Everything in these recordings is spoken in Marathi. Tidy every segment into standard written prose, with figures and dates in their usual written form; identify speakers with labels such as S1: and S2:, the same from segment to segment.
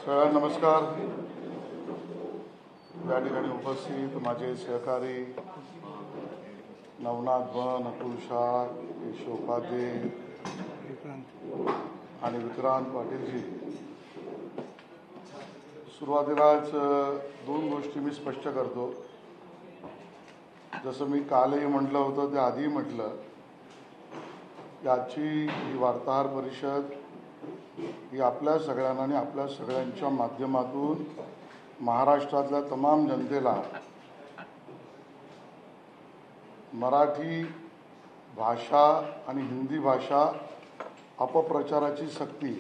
S1: सगळ्यांना नमस्कार. या ठिकाणी उपस्थित माझे सहकारी नवनाथ बन, अतुल शाह, केशव उपाध्ये आणि विक्रांत पाटीलजी. सुरुवातीलाच दोन गोष्टी मी स्पष्ट करतो. जसं मी कालही म्हटलं होतं, त्या आधीही म्हटलं, याची ही वार्ताहर परिषद ही आपल्या सगळ्यांना आणि आपल्या सगळ्यांच्या माध्यमातून महाराष्ट्रातल्या तमाम जनतेला मराठी भाषा आणि हिंदी भाषा अपप्रचाराची सक्ती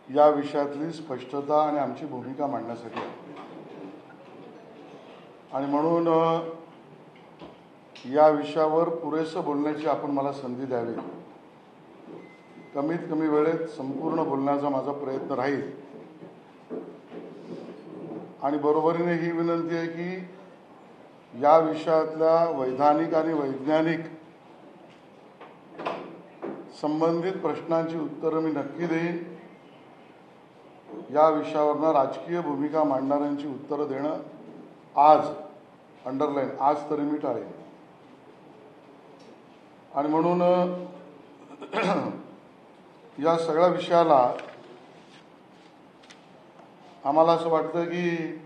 S1: या विषयातली स्पष्टता आणि आमची भूमिका मांडण्यासाठी आहे. आणि म्हणून या विषयावर पुरेसं बोलण्याची आपण मला संधी द्यावी. कमीत कमी वेळेत संपूर्ण बोलण्याचा माझा प्रयत्न राहील. आणि बरोबरीने ही विनंती आहे की या विषयातल्या वैधानिक आणि वैज्ञानिक संबंधित प्रश्नांची उत्तरं मी नक्की देईन. या विषयावरनं राजकीय भूमिका मांडणाऱ्यांची उत्तरं देणं आज, अंडरलाईन, आज तरी मी टाळेन. आणि म्हणून या सगळ्या विषयाला आम्हाला असं वाटतं की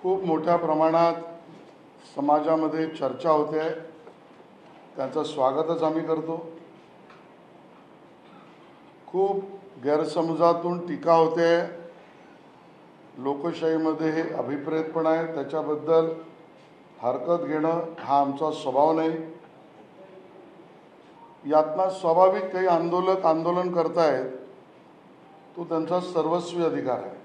S1: खूप मोठ्या प्रमाणात समाजामध्ये चर्चा होते आहे. त्यांचं स्वागतच आम्ही करतो. खूप गैरसमजातून टीका होते. लोकशाहीमध्ये हे अभिप्रेतपण आहे, त्याच्याबद्दल हरकत घेणं हा आमचा स्वभाव नाही. यातनं स्वाभाविक काही आंदोलक आंदोलन करतायत, तो त्यांचा सर्वस्वी अधिकार आहे.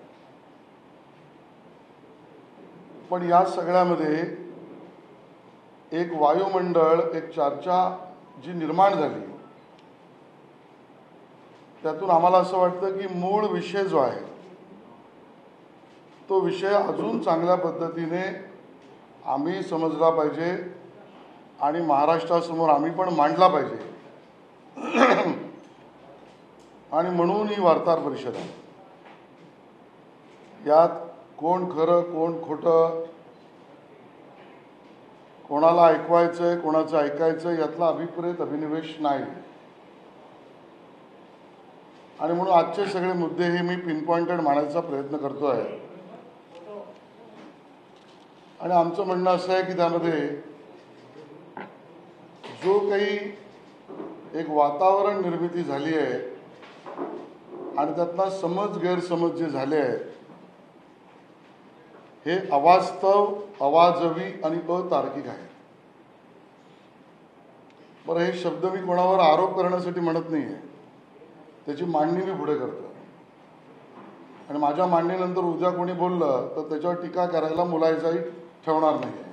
S1: पण या सगळ्यामध्ये एक वायुमंडळ, एक चर्चा जी निर्माण झाली, त्यातून आम्हाला असं वाटतं की मूळ विषय जो आहे तो विषय अजून चांगल्या पद्धतीने आम्ही समजला पाहिजे आणि महाराष्ट्रासमोर आम्ही पण मांडला पाहिजे. आणि म्हणून ही वार्ताहर परिषद आहे. यात कोण खरं कोण खोटं, कोणाला ऐकवायचंय कोणाचं ऐकायचं यातला अभिप्रेत अभिनिवेश नाही. आणि म्हणून आजचे सगळे मुद्दे हे मी पिनपॉइंटेड मांडायचा प्रयत्न करतो आहे. आणि आमचं म्हणणं असं आहे की त्यामध्ये जो काही एक वातावरण निर्मिती झाली आहे आणि त्यातला समज गैरसमज जे झाले आहेत, हे अवास्तव, अवाजवी आणि अतार्किक आहे. बरं, हे शब्द मी कोणावर आरोप करण्यासाठी म्हणत नाही आहे, त्याची मांडणी मी पुढे करतो. आणि माझ्या मांडणीनंतर उद्या कोणी बोललं तर त्याच्यावर टीका करायला मुलायचाही ठेवणार नाही आहे.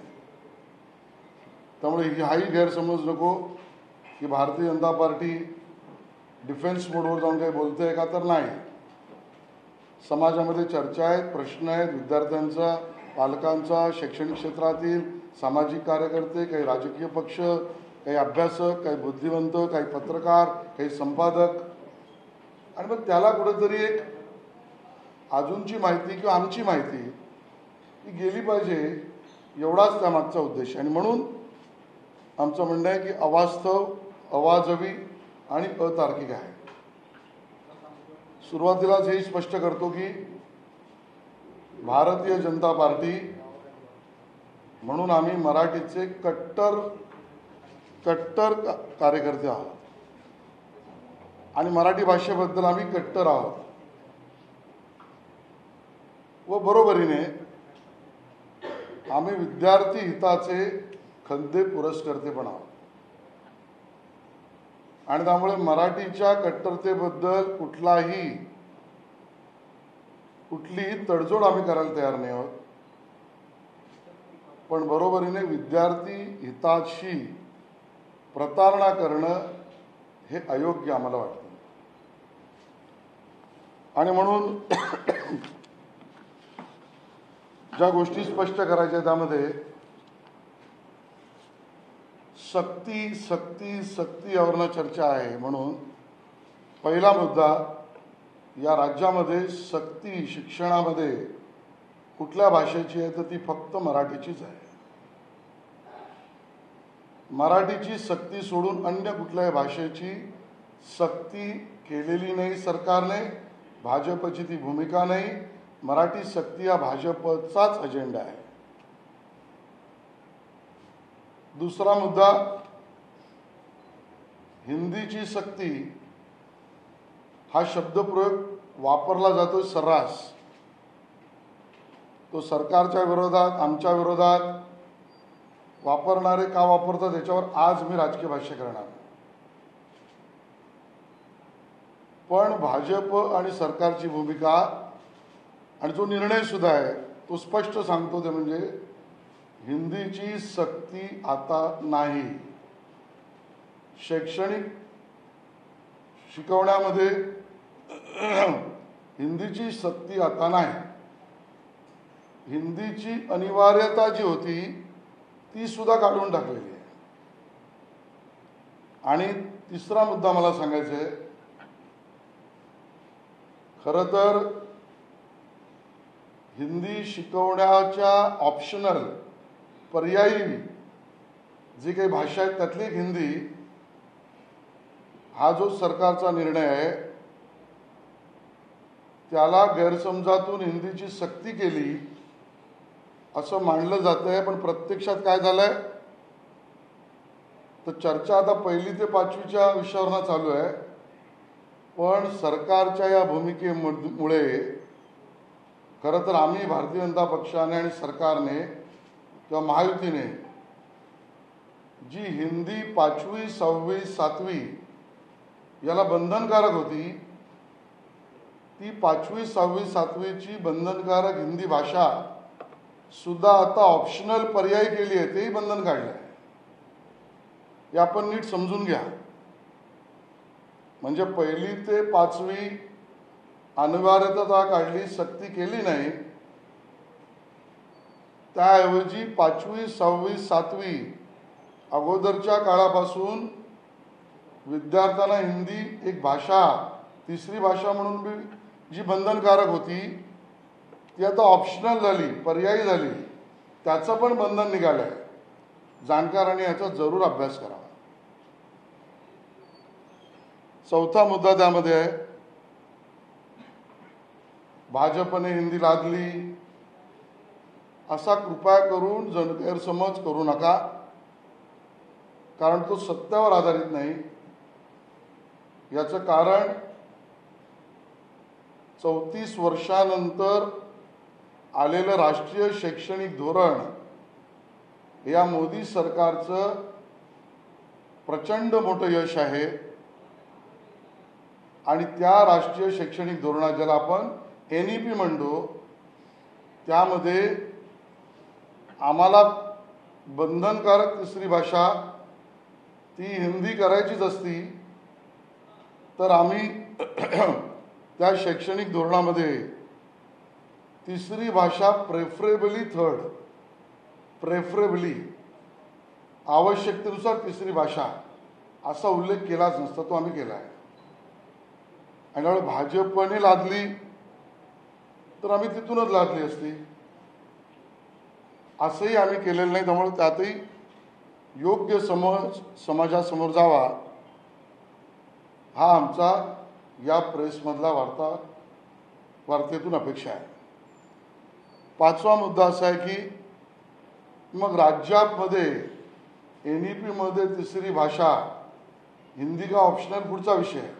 S1: त्यामुळे हाही गैरसमज नको की भारतीय जनता पार्टी डिफेन्स मोडवर जाऊन काही बोलते का, तर नाही. समाजामध्ये चर्चा आहेत, प्रश्न आहेत, विद्यार्थ्यांचा, पालकांचा, शैक्षणिक क्षेत्रातील सामाजिक कार्यकर्ते, काही राजकीय पक्ष, काही अभ्यासक, काही बुद्धिवंत, काही पत्रकार, काही संपादक. आणि मग त्याला कुठेतरी एक अजूनची माहिती किंवा आमची माहिती ही गेली पाहिजे, एवढाच त्यामागचा उद्देश. आणि म्हणून आमचं म्हणणं आहे की अवास्तव, अवाजवी आणि अतार्किक आहे. सुरुवातीलाच हे स्पष्ट करतो की भारतीय जनता पार्टी म्हणून आम्ही मराठीचे कट्टर कार्यकर्ते आहोत आणि मराठी भाषेबद्दल आम्ही कट्टर आहोत. व बरोबरीने आम्ही विद्यार्थी हिताचे खंदे पुरस्कर्ते पण आहोत. आणि त्यामुळे मराठीच्या कट्टरतेबद्दल कुठलीही तडजोड आम्ही करायला तयार नाही आहोत. पण बरोबरीने विद्यार्थी हिताशी प्रतारणा करणं हे अयोग्य आम्हाला वाटतं. आणि म्हणून ज्या गोष्टी स्पष्ट करायच्या त्यामध्ये सक्ती यावरनं चर्चा आहे. म्हणून पहिला मुद्दा, या राज्यामध्ये सक्ती शिक्षणामध्ये कुठल्या भाषेची आहे तर ती फक्त मराठीचीच आहे. मराठीची सक्ती सोडून अन्य कुठल्याही भाषेची सक्ती केलेली नाही सरकारने. भाजपची ती भूमिका नाही. मराठी सक्ती हा भाजपचाच अजेंडा आहे. दुसरा मुद्दा, हिंदीची सक्ती हा शब्दप्रयोग वापरला जातो सर्रास. तो सरकारच्या विरोधात, आमच्या विरोधात वापरणारे का वापरतात याच्यावर आज मी राजकीय भाष्य करणार. पण भाजप आणि सरकारची भूमिका आणि जो निर्णय सुद्धा आहे तो स्पष्ट सांगतो, ते म्हणजे हिंदीची सक्ती आता नाही. शैक्षणिक शिकवण्यामध्ये हिंदीची सक्ती आता नाही. हिंदीची अनिवार्यता जी होती ती सुद्धा काढून टाकलेली आहे. आणि तिसरा मुद्दा मला सांगायचा आहे, खरं तर हिंदी शिकवण्याच्या ऑप्शनल पर्यायी जी काही भाषा आहेत त्यातली हिंदी, हा जो सरकारचा निर्णय आहे त्याला गैरसमजातून हिंदीची सक्ती केली असं मानलं जात आहे. पण प्रत्यक्षात काय झालंय तर चर्चा आता 1ली ते 5वीच्या विषयावरनं चालू आहे. पण सरकारच्या या भूमिकेमुळे खरं तर आम्ही भारतीय जनता पक्षाने आणि सरकारने किंवा महायुतीने जी हिंदी 5वी, 6वी, 7वी याला बंधनकारक होती, ती 5वी, 6वी, 7वीची बंधनकारक हिंदी भाषा सुद्धा आता ऑप्शनल पर्याय केली आहे. तेही बंधन काढलं आहे. हे आपण नीट समजून घ्या. म्हणजे 1ली ते 5वी अनिवार्यता काढली, सक्ती केली नाही. त्याऐवजी 5वी, 6वी, 7वी अगोदरच्या काळापासून विद्यार्थ्यांना हिंदी एक भाषा, तिसरी भाषा म्हणून जी बंधनकारक होती ती आता ऑप्शनल झाली, पर्यायी झाली. त्याचं पण बंधन निघालं आहे. जाणकारांनी याचा जरूर अभ्यास करावा. चौथा मुद्दा त्यामध्ये आहे, भाजपने हिंदी लादली असा कृपया करून गैरसमज करू नका, कारण तो सत्यावर आधारित नाही. याचं कारण 34 वर्षानंतर आलेलं राष्ट्रीय शैक्षणिक धोरण या मोदी सरकारचं प्रचंड मोठं यश आहे. आणि त्या राष्ट्रीय शैक्षणिक धोरणात, ज्याला आपण NEP म्हणतो, त्यामध्ये आम्हाला बंधनकारक तिसरी भाषा ती हिंदी करायचीच असती, तर आम्ही त्या शैक्षणिक धोरणामध्ये तिसरी भाषा प्रेफरेबली आवश्यकतेनुसार तिसरी भाषा असा उल्लेख केलाच नसता. तो आम्ही केला आहे. आणि त्यामुळे भाजपने लादली तर आम्ही तिथूनच लादली असती, असंही आम्ही केलेलं नाही. त्यामुळे त्यातही योग्य समज समाजासमोर जावा हा आमचा या प्रेसमधला वार्तेतून अपेक्षा आहे. 5वा मुद्दा असा आहे की मग राज्यामध्ये NEP मध्ये तिसरी भाषा हिंदी का ऑप्शनल पुढचा विषय आहे.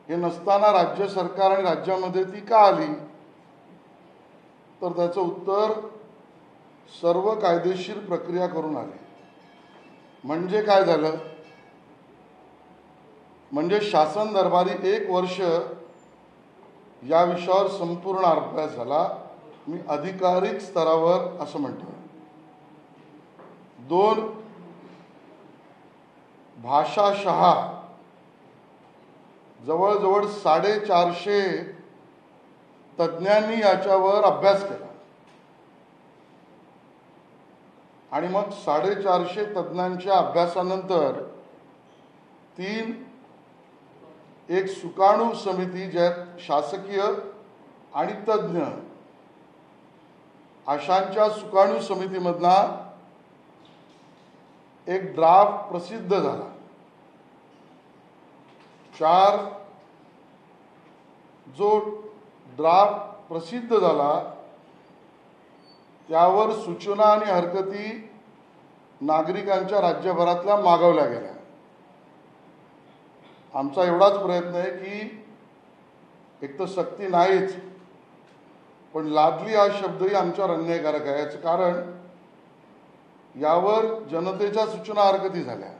S1: हे नसताना राज्य सरकार आणि राज्यामध्ये ती का आली, तर त्याचं उत्तर सर्व कायदेशीर प्रक्रिया करून आली. म्हणजे काय झालं, म्हणजे शासन दरबारी 1 वर्ष या विषयावर संपूर्ण अभ्यास झाला. मी अधिकारिक स्तरावर असं म्हणतो. 2 भाषाशहा जवळजवळ 450 तज्ज्ञांनी याच्यावर अभ्यास केला. आणि मग 450 तज्ज्ञांच्या अभ्यासानंतर 3 एक सुकाणू समिती ज्यात शासकीय आणि तज्ज्ञ अशांच्या सुकाणू समितीमधला एक ड्राफ्ट प्रसिद्ध झाला। 4 जो ड्राफ्ट प्रसिद्ध झाला त्यावर सूचना आणि हरकती नागरिकांच्या राज्यभरातल्या मागवल्या गेल्या। आमचा एवढाच प्रयत्न आहे की एक तर सक्ती नाहीच, पण लादली हा शब्दही आमच्यावर अन्यायकारक आहे। याचं कारण यावर जनतेच्या सूचना हरकती झाल्या।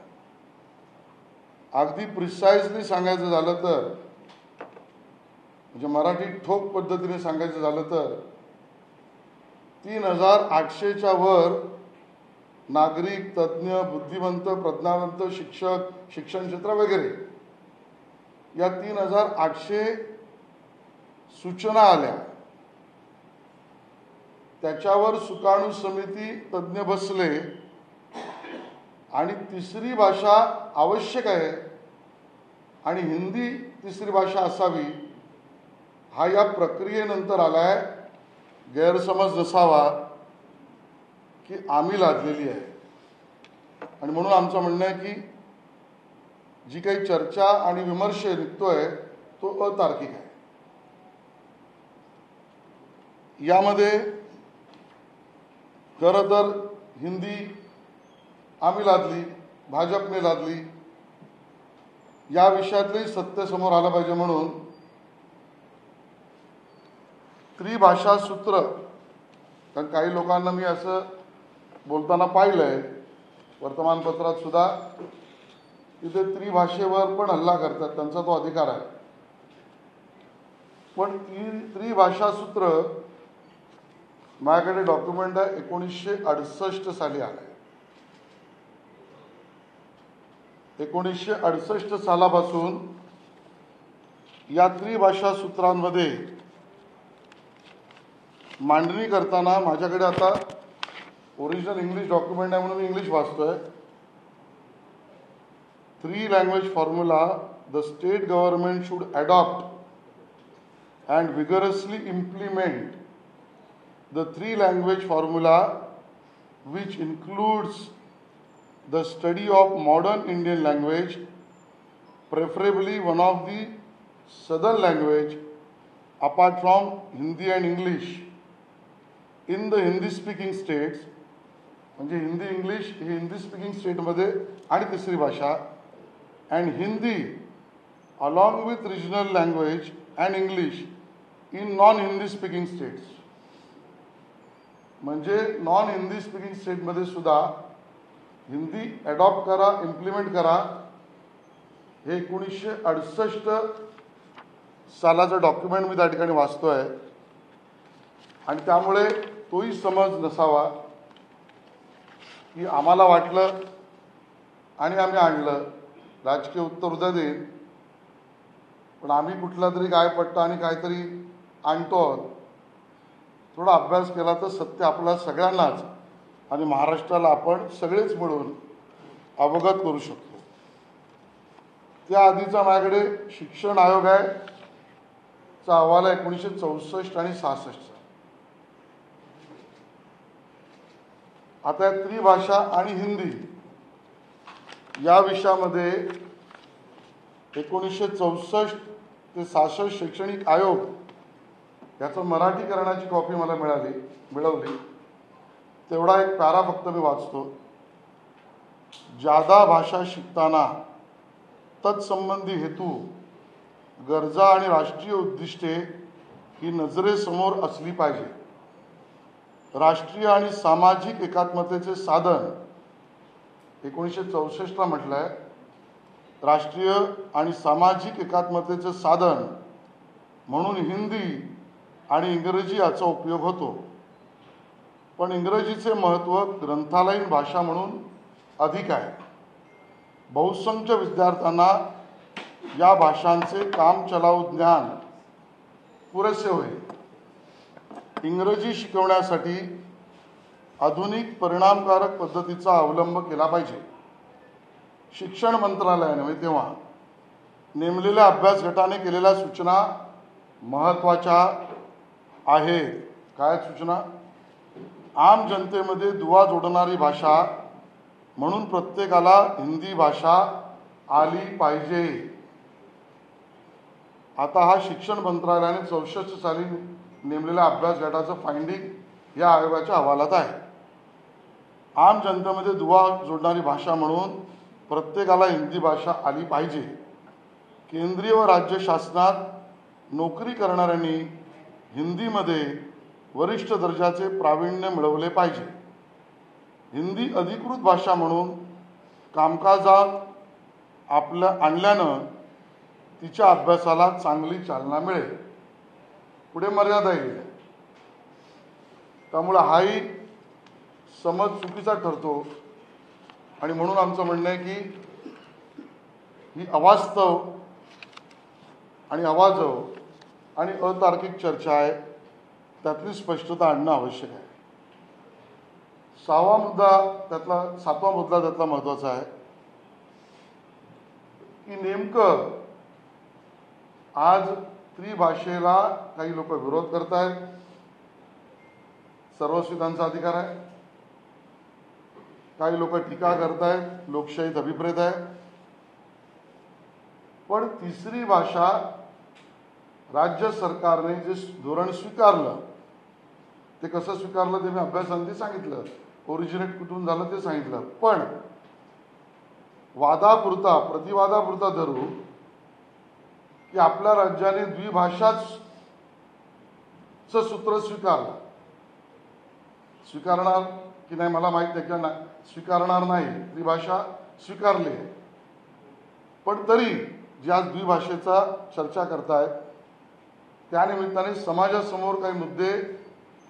S1: अगदी प्रिसाइजली सांगायचं झालं तर, म्हणजे मराठीत ठोक पद्धतीने सांगायचं झालं तर 3800च्या वर नागरिक, तज्ज्ञ, बुद्धिमंत, प्रज्ञावंत, शिक्षक, शिक्षण क्षेत्र वगैरे या 3800 सूचना आल्या। त्याच्यावर सुकाणू समिती तज्ज्ञ बसले आणि तिसरी भाषा आवश्यक आहे आणि हिंदी तिसरी भाषा असावी हा या प्रक्रियेनंतर आलाय। गैरसमज नसावा की आम्ही लादलेली आहे आणि म्हणून आमचं म्हणणं आहे की जी काही चर्चा आणि विमर्श निघतोय तो अतार्किक आहे। यामध्ये खरं तर हिंदी आम्ही लादली, भाजपने लादली, या विषयातलंही सत्य समोर आलं पाहिजे म्हणून त्रिभाषा सूत्र, कारण काही लोकांना मी असं बोलताना पाहिलंय वर्तमानपत्रात सुद्धा, तिथे त्रिभाषेवर पण हल्ला करतात, त्यांचा तो अधिकार आहे। पण त्रिभाषा सूत्र माझ्याकडे डॉक्युमेंट आहे, 1968 साली आलंय। 1968 सालापासून या त्रिभाषा सूत्रांमध्ये मांडणी करताना माझ्याकडे आता ओरिजिनल इंग्लिश डॉक्युमेंट आहे म्हणून मी इंग्लिश वाचतोय। 3 language formula the state government should adopt and vigorously implement the 3 language formula, which includes the study of modern Indian language, preferably one of the southern language apart from Hindi and English in the Hindi speaking states, म्हणजे हिंदी इंग्लिश ही हिंदी स्पीकिंग स्टेटमध्ये आणि तिसरी भाषा, and Hindi along with regional language and English in non Hindi speaking states, म्हणजे नॉन हिंदी स्पीकिंग स्टेटमध्ये सुद्धा हिंदी अडॉप्ट करा, इम्प्लिमेंट करा। हे 1968 सालाचं डॉक्युमेंट मी त्या ठिकाणी वाचतोय आणि त्यामुळे तोही समज नसावा की आम्हाला वाटलं आणि आम्ही आणलं, राजकीय उत्तर उद्या देईन, पण आम्ही कुठला तरी गायपट्टा आणि काहीतरी आणतो। थोडा अभ्यास केला तर सत्य आपल्या सगळ्यांनाच आणि महाराष्ट्राला आपण सगळेच मिळून अवगत करू शकतो। त्या आधीचा माझ्याकडे शिक्षण आयोग आहे चा अहवाल आहे 1964 आणि 66चा। आता त्रिभाषा आणि हिंदी या विषयामध्ये 1964 ते 66 शैक्षणिक आयोग याचं मराठीकरणाची कॉपी मला मिळवली। तेवढा एक पॅरा फक्त मी वाचतो। ज्यादा भाषा शिकताना तत्संबंधी हेतू, गरजा आणि राष्ट्रीय उद्दिष्टे ही नजरेसमोर असली पाहिजे। राष्ट्रीय आणि सामाजिक एकात्मतेचे साधन 1964ला म्हटलंय, राष्ट्रीय आणि सामाजिक एकात्मतेचे साधन म्हणून हिंदी आणि इंग्रजी याचा उपयोग होतो, पण इंग्रजीचे महत्त्व ग्रंथालयीन भाषा म्हणून अधिक आहे। बहुसंख्य विद्यार्थ्यांना या भाषांचे काम चलाऊ ज्ञान पुरेसे होईल। इंग्रजी शिकवण्यासाठी आधुनिक परिणामकारक पद्धतीचा अवलंब केला पाहिजे। शिक्षण मंत्रालयाने तेव्हा नेमलेल्या अभ्यास गटाने केलेल्या सूचना महत्त्वाच्या आहेत. काय सूचना? आम जनतेमध्ये दुवा जोडणारी भाषा म्हणून प्रत्येकाला हिंदी भाषा आली पाहिजे. आता हा शिक्षण मंत्रालयाने 64 साली नेमलेल्या अभ्यास गटाचं फाइंडिंग या आयोगाच्या अहवालात आहे. आम जनतेमध्ये दुवा जोडणारी भाषा म्हणून प्रत्येकाला हिंदी भाषा आली पाहिजे. केंद्रीय व राज्य शासनात नोकरी करणाऱ्यांनी हिंदीमध्ये वरिष्ठ दर्जाचे प्रावीण्य मिळवले पाहिजे. हिंदी अधिकृत भाषा म्हणून कामकाजात आणल्यानं तिच्या अभ्यासाला चांगली चालना मिळेल. पुढे मर्यादा येईल. त्यामुळे हाही समज चुकीचा ठरतो आणि म्हणून आमचं म्हणणं आहे की ही अवास्तव आणि अवाजव आणि अतार्किक चर्चा आहे. त्यातली स्पष्टता आणणं आवश्यक आहे. 7वा मुद्दा त्यातला महत्त्वाचा आहे की नेमकं आज त्रिभाषेला काही लोक विरोध करत आहेत. सर्वस्वी त्यांचा अधिकार आहे. काही लोक टीका करत आहेत, लोकशाहीत अभिप्रेत आहे. पण तिसरी भाषा राज्य सरकारने जे धोरण स्वीकारलं ते कसं स्वीकारलं ते मी अभ्यासांती सांगितलं. ओरिजिनेट कुठून झालं ते सांगितलं. पण वादापुरता प्रतिवादापुरता धरू की आपल्या राज्याने द्विभाषाच सूत्र स्वीकारणार की नाही मला माहीत नाही, किंवा स्वीकारणार नाही, त्रिभाषा स्वीकारली आहे. पण तरी जे आज द्विभाषेचा चर्चा करतायत त्यानिमित्ताने समाजासमोर काही मुद्दे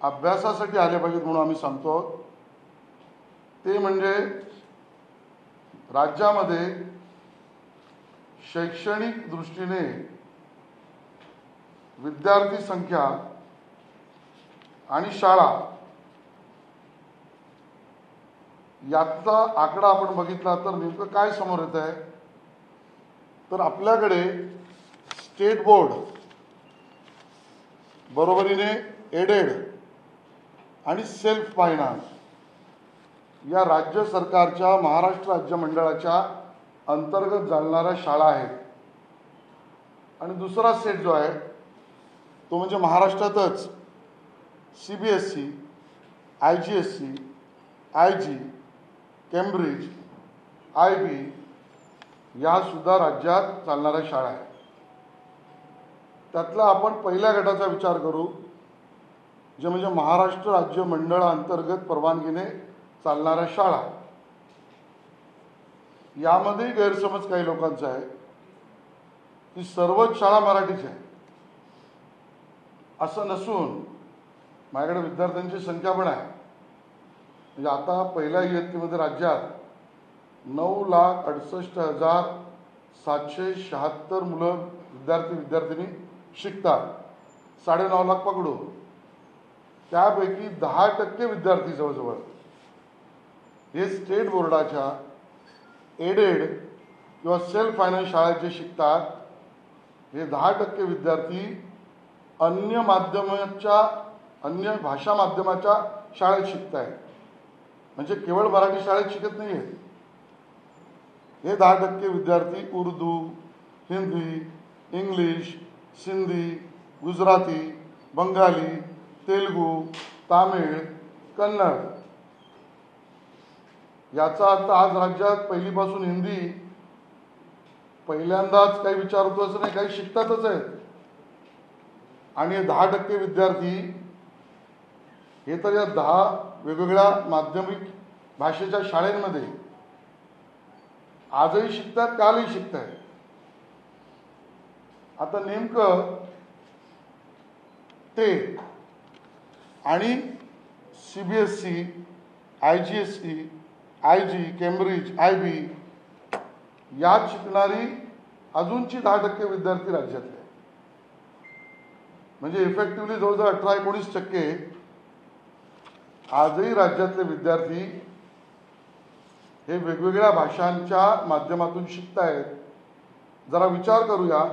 S1: अभ्यासासाठी आले पाहिजेत म्हणून आम्ही सांगतो. ते म्हणजे राज्यामध्ये शैक्षणिक दृष्टीने विद्यार्थी संख्या आणि शाळा याचा आकडा आपण बघितला तर नेमकं काय समोर येत आहे. तर आपल्याकडे स्टेट बोर्ड बरोबरीने एडेड आणि सेल्फ फायनान्स या राज्य सरकारच्या महाराष्ट्र राज्य मंडळाच्या अंतर्गत चालणाऱ्या शाळा आहेत. आणि दुसरा सेट जो आहे तो म्हणजे महाराष्ट्रातच CBSE, IGSE, IG, Cambridge, IB या सुद्धा राज्यात चालणाऱ्या शाळा आहेत. त्यातला आपण पहिल्या गटाचा विचार करू जे म्हणजे महाराष्ट्र राज्य मंडळाअंतर्गत परवानगीने चालणाऱ्या शाळा. यामध्ये गैरसमज काही लोकांचा आहे की सर्वच शाळा मराठीच्या आहे. असं नसून माझ्याकडे विद्यार्थ्यांची संख्या पण आहे. म्हणजे आता पहिल्या इयत्तेमध्ये राज्यात 9,68,776 मुलं विद्यार्थी शिकतात. 9.5 लाख पकडू. त्यापैकी 10% विद्यार्थी जवळजवळ हे स्टेट बोर्डाच्या एडेड किंवा सेल्फ फायनान्स शाळेत जे शिकतात हे 10% विद्यार्थी अन्य भाषा माध्यमाच्या शाळेत शिकत आहेत. म्हणजे केवळ मराठी शाळेत शिकत नाही आहेत. हे 10% विद्यार्थी उर्दू, हिंदी, इंग्लिश, सिंधी, गुजराती, बंगाली, तेलुगू, तामिळ, कन्नड याचा अर्थ आज राज्यात पहिलीपासून हिंदी पहिल्यांदाच काही विचार होतो असं नाही, काही शिकतातच आहेत. आणि 10% विद्यार्थी हे तर या 10 वेगवेगळ्या माध्यमिक भाषेच्या शाळेमध्ये आजही शिकतात, कालही शिकतात. आता नेमकं ते आणि CBSE, IGSE, IG, Cambridge, IB यात शिकणारी अजूनची 10% विद्यार्थी राज्यातले. म्हणजे इफेक्टिव्हली जवळजवळ 18-19% आजही राज्यातले विद्यार्थी हे वेगवेगळ्या भाषांच्या माध्यमातून शिकतायत. जरा विचार करूया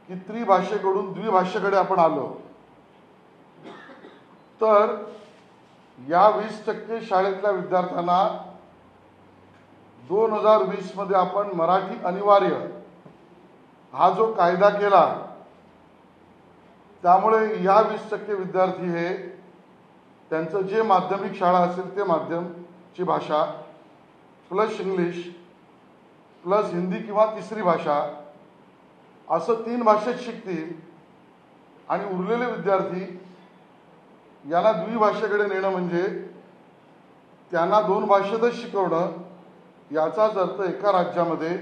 S1: की त्रिभाषेकडून द्विभाषेकडे आपण आलो तर या 20% शाळेतल्या विद्यार्थ्यांना 2020 मध्ये आपण मराठी अनिवार्य हा जो कायदा केला त्यामुळे या 20% विद्यार्थी हे त्यांचं जे माध्यमिक शाळा असेल ते माध्यमची भाषा प्लस इंग्लिश प्लस हिंदी किंवा तिसरी भाषा असं 3 भाषेत शिकतील आणि उरलेले विद्यार्थी यांना द्विभाषेकडे नेणं म्हणजे त्यांना 2 भाषेतच शिकवणं याचाच अर्थ एका राज्यामध्ये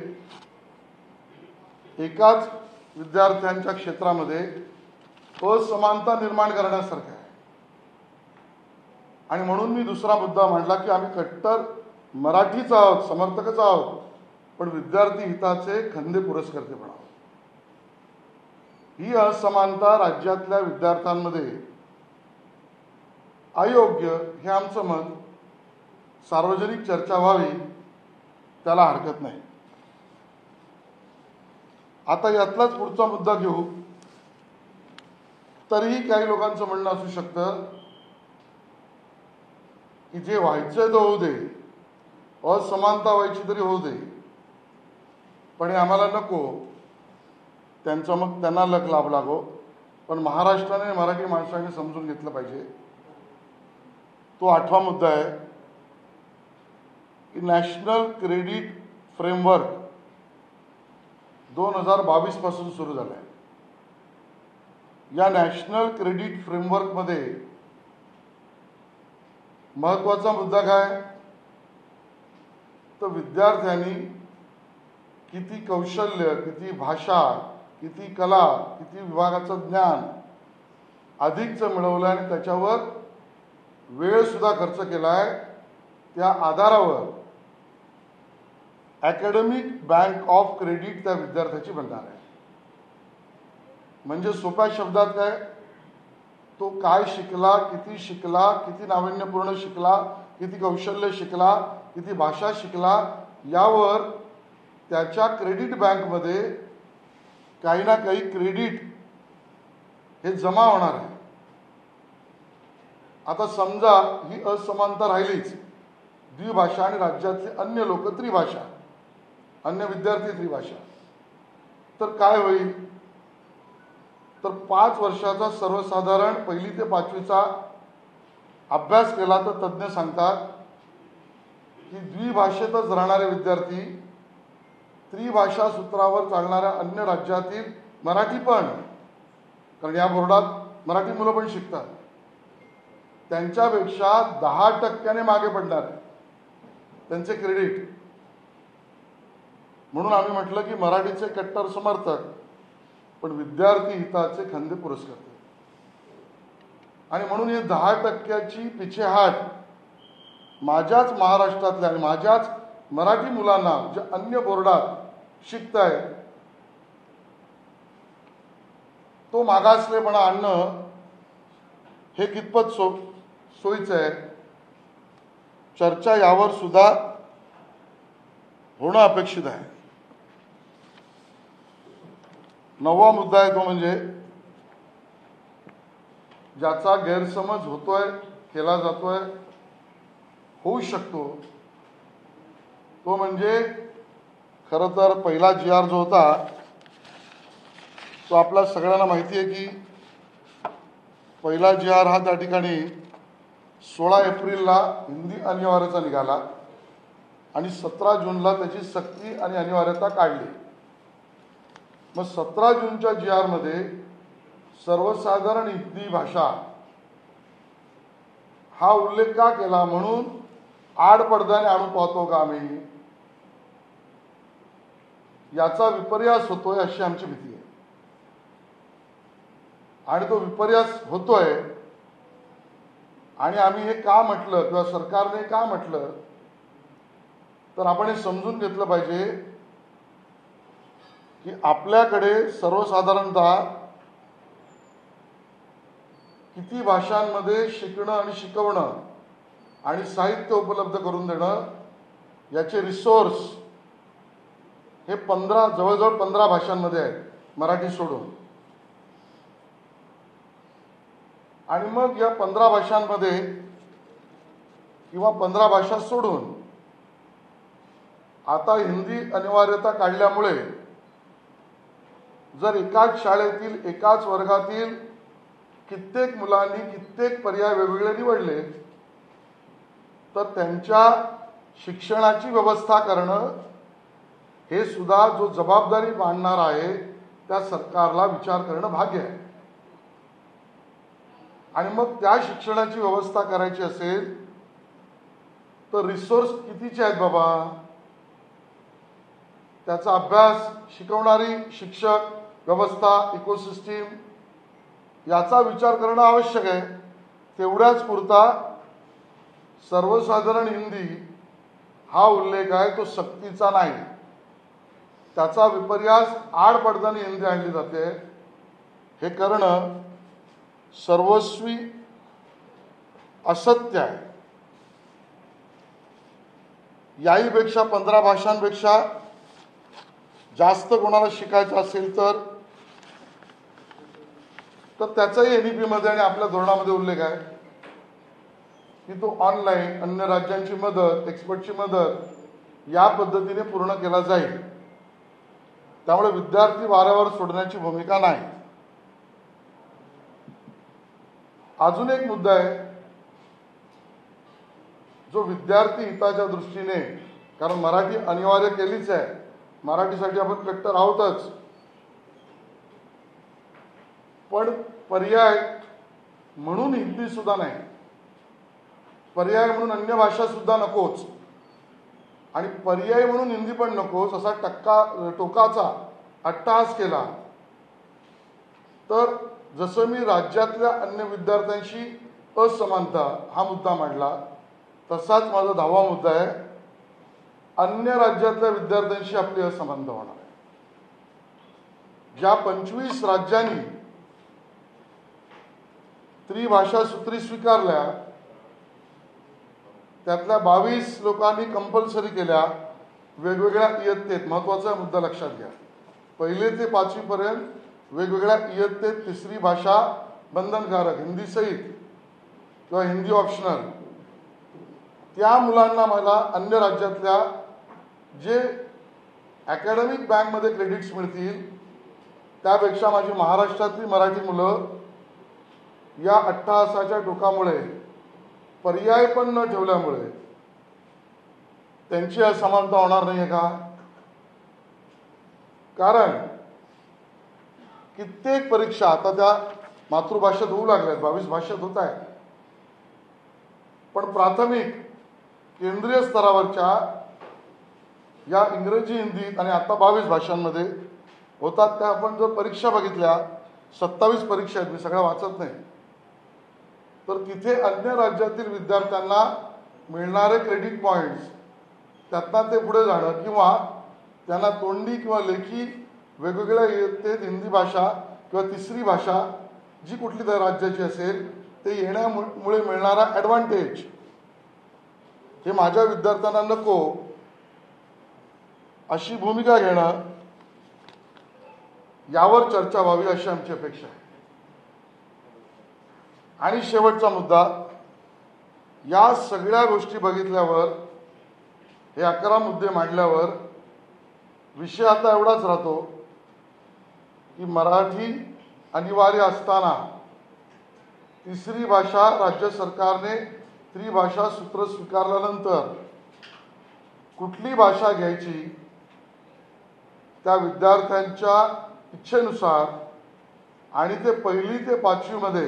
S1: एकाच विद्यार्थ्यांच्या क्षेत्रामध्ये असमानता निर्माण करण्यासारखं आहे. आणि म्हणून मी दुसरा मुद्दा मांडला की आम्ही कट्टर मराठीच आहोत, समर्थकच आहोत, पण विद्यार्थी हिताचे खंदे पुरस्कर्ते पण आहोत. ही असमानता राज्यातल्या विद्यार्थ्यांमध्ये अयोग्य हे आमचं मत. सार्वजनिक चर्चा व्हावी त्याला हरकत नाही. आता यातलाच पुढचा मुद्दा घेऊ. तरीही काही लोकांचं म्हणणं असू शकतं की जे व्हायचंय तो होऊ दे, असमानता व्हायची तरी होऊ दे, पण हे आम्हाला नको, त्यांचा मग त्यांना लाभ लागो. पण महाराष्ट्राने मराठी माणसाने समजून घेतलं पाहिजे. तो 8वा मुद्दा आहे की नॅशनल क्रेडिट फ्रेमवर्क 2022 पासून सुरू झालं आहे. या नॅशनल क्रेडिट फ्रेमवर्कमध्ये महत्त्वाचा मुद्दा काय तर विद्यार्थ्यांनी किती कौशल्य, किती भाषा, किती कला, किती विभागाचं ज्ञान अधिकचं मिळवलं आणि त्याच्यावर वेळ सुद्धा खर्च केलाय, त्या आधारावर अकॅडमिक बँक ऑफ क्रेडिट त्या विद्यार्थ्याची बनणार आहे. म्हणजे सोप्या शब्दात काय, तो काय शिकला, किती शिकला, किती नाविन्यपूर्ण शिकला, किती कौशल्य शिकला, किती भाषा शिकला, यावर त्याच्या क्रेडिट बँकमध्ये काही ना काही क्रेडिट हे जमा होणार आहे. आता समजा ही असमानता राहिलीच, द्विभाषा आणि राज्यातले अन्य लोक त्रिभाषा, अन्य विद्यार्थी त्रिभाषा, तर काय होईल तर 5 वर्षाचा सर्वसाधारण 1ली ते 5वीचा अभ्यास केला तर तज्ज्ञ सांगतात की द्विभाषेतच राहणारे विद्यार्थी त्रिभाषा सूत्रावर चालणाऱ्या अन्य राज्यातील मराठी पण, कारण या बोर्डात मराठी मुलं पण शिकतात, त्यांच्यापेक्षा 10% मागे पडणार आहे त्यांचे क्रेडिट. म्हणून आम्ही म्हटलं की मराठीचे कट्टर समर्थक पण विद्यार्थी हिताचे खंदे पुरस्कर्ते. आणि म्हणून हे 10%ची पिछेहाट माझ्याच महाराष्ट्रातल्या आणि माझ्याच मराठी मुलांना जे अन्य बोर्डात शिकताय तो मागासलेपणा आणणं हे कितपत सोयीचं आहे. चर्चा यावर सुद्धा होणं अपेक्षित आहे. 9वा मुद्दा आहे तो म्हणजे ज्याचा गैरसमज होतोय, केला जातोय, होऊ शकतो, तो म्हणजे खरं तर पहिला GR जो होता तो आपल्या सगळ्यांना माहिती आहे की पहिला GR हा त्या ठिकाणी 16 एप्रिलला हिंदी अनिवार्यता निघाला आणि 17 जूनला त्याची सक्ती आणि अनिवार्यता काढली. मग 17 जूनच्या GR मध्ये सर्वसाधारण हिंदी भाषा हा उल्लेख का केला म्हणून आडपडद्याने आणून पाहतो का आम्ही, याचा विपर्यास होतोय अशी आमची भीती आहे. आणि तो विपर्यास होतोय आणि आम्ही हे का म्हटलं किंवा सरकारने का म्हटलं तर आपण हे समजून घेतलं पाहिजे की आपल्याकडे सर्वसाधारणतः किती भाषांमध्ये शिकणं आणि शिकवणं आणि साहित्य उपलब्ध करून देणं याचे रिसोर्स हे जवळजवळ 15 भाषांमध्ये आहेत, मराठी सोडून. आणि मग या 15 भाषांमध्ये किंवा 15 भाषा सोडून आता हिंदी अनिवार्यता काढल्यामुळे जर एकाच शाळेतील एकाच वर्गातील कित्येक मुलांनी कित्येक पर्याय वेगवेगळे निवडले तर त्यांच्या शिक्षणाची व्यवस्था करणं हे सुद्धा जो जबाबदारी मानणार आहे त्या सरकारला विचार करणं भाग्य आहे. आणि मग त्या शिक्षणाची व्यवस्था करायची असेल तर रिसोर्स कितीचे आहेत बाबा. त्याचा अभ्यास, शिकवणारी शिक्षक, व्यवस्था, इकोसिस्टीम याचा विचार करणं आवश्यक आहे. तेवढ्याच पुरता सर्वसाधारण हिंदी हा उल्लेख आहे तो सक्तीचा नाही. त्याचा विपर्यास आडपडदाने हिंदी आणली जाते. हे करणं सर्वस्वी असत्य आहे. याहीपेक्षा 15 भाषांपेक्षा जास्त कोणाला शिकायचं असेल तर त्याचाही NEP मध्ये आणि आपल्या धोरणामध्ये उल्लेख आहे की तो ऑनलाईन अन्य राज्यांची मदत, एक्सपर्टची मदत या पद्धतीने पूर्ण केला जाईल. त्यामुळे विद्यार्थी वाऱ्यावर सोडण्याची भूमिका नाही. अजून एक मुद्दा आहे जो विद्यार्थी हिताच्या दृष्टीने, कारण मराठी अनिवार्य केलीच आहे, मराठीसाठी आपण कट्टर आहोतच, पण पर्याय म्हणून हिंदी सुद्धा नाही, पर्याय म्हणून अन्य भाषा सुद्धा नकोच आणि पर्याय म्हणून हिंदी पण नकोच असा टोकाचा अट्टहास केला तर जसं मी राज्यातल्या अन्य विद्यार्थ्यांशी असमानता हा मुद्दा मांडला तसाच माझा 10वा मुद्दा आहे, अन्य राज्यातल्या विद्यार्थ्यांशी आपली असमानता होणार आहे. ज्या 25 राज्यांनी त्रिभाषा सूत्री स्वीकारल्या त्यातल्या 22 लोकांनी कंपल्सरी केल्या वेगवेगळ्या इयत्तेत. महत्त्वाचा मुद्दा लक्षात घ्या, 1 ते 5वी पर्यंत वेगवेगळ्या इयत्तेत तिसरी भाषा बंधनकारक, हिंदी सहित किंवा हिंदी ऑप्शनल. त्या मुलांना मला अन्य राज्यातल्या जे अकॅडमिक बँकमध्ये क्रेडिट्स मिळतील त्यापेक्षा माझी महाराष्ट्रातली मराठी मुलं या अट्टहासाच्या टोकामुळे, पर्याय पण न ठेवल्यामुळे त्यांची असमानता होणार नाही आहे का. कारण कित्येक परीक्षा आता त्या मातृभाषेत होऊ लागल्यात, 22 भाषेत होत आहेत, पण प्राथमिक केंद्रीय स्तरावरच्या या इंग्रजी, हिंदी आणि आता 22 भाषांमध्ये होतात. त्या आपण जर परीक्षा बघितल्या 27 परीक्षा आहेत, मी सगळ्या वाचत नाही, तर तिथे अन्य राज्यातील विद्यार्थ्यांना मिळणारे क्रेडिट पॉईंट्स त्यातनं ते पुढे जाणं किंवा त्यांना तोंडी किंवा लेखी वेगवेगळ्या इयत्तेत हिंदी भाषा किंवा तिसरी भाषा जी कुठली त्या राज्याची असेल ते येण्यामुळे मिळणारा ॲडव्हान्टेज हे माझ्या विद्यार्थ्यांना नको अशी भूमिका घेणं, यावर चर्चा व्हावी अशी आमची अपेक्षा आहे. आणि शेवटचा मुद्दा, या सगळ्या गोष्टी बघितल्यावर, हे 11 मुद्दे मांडल्यावर विषय आता एवढाच राहतो की मराठी अनिवार्य असताना तिसरी भाषा राज्य सरकारने त्रिभाषा सूत्र स्वीकारल्यानंतर कुठली भाषा घ्यायची त्या विद्यार्थ्यांच्या इच्छेनुसार आणि ते 1ली ते 5वी मध्ये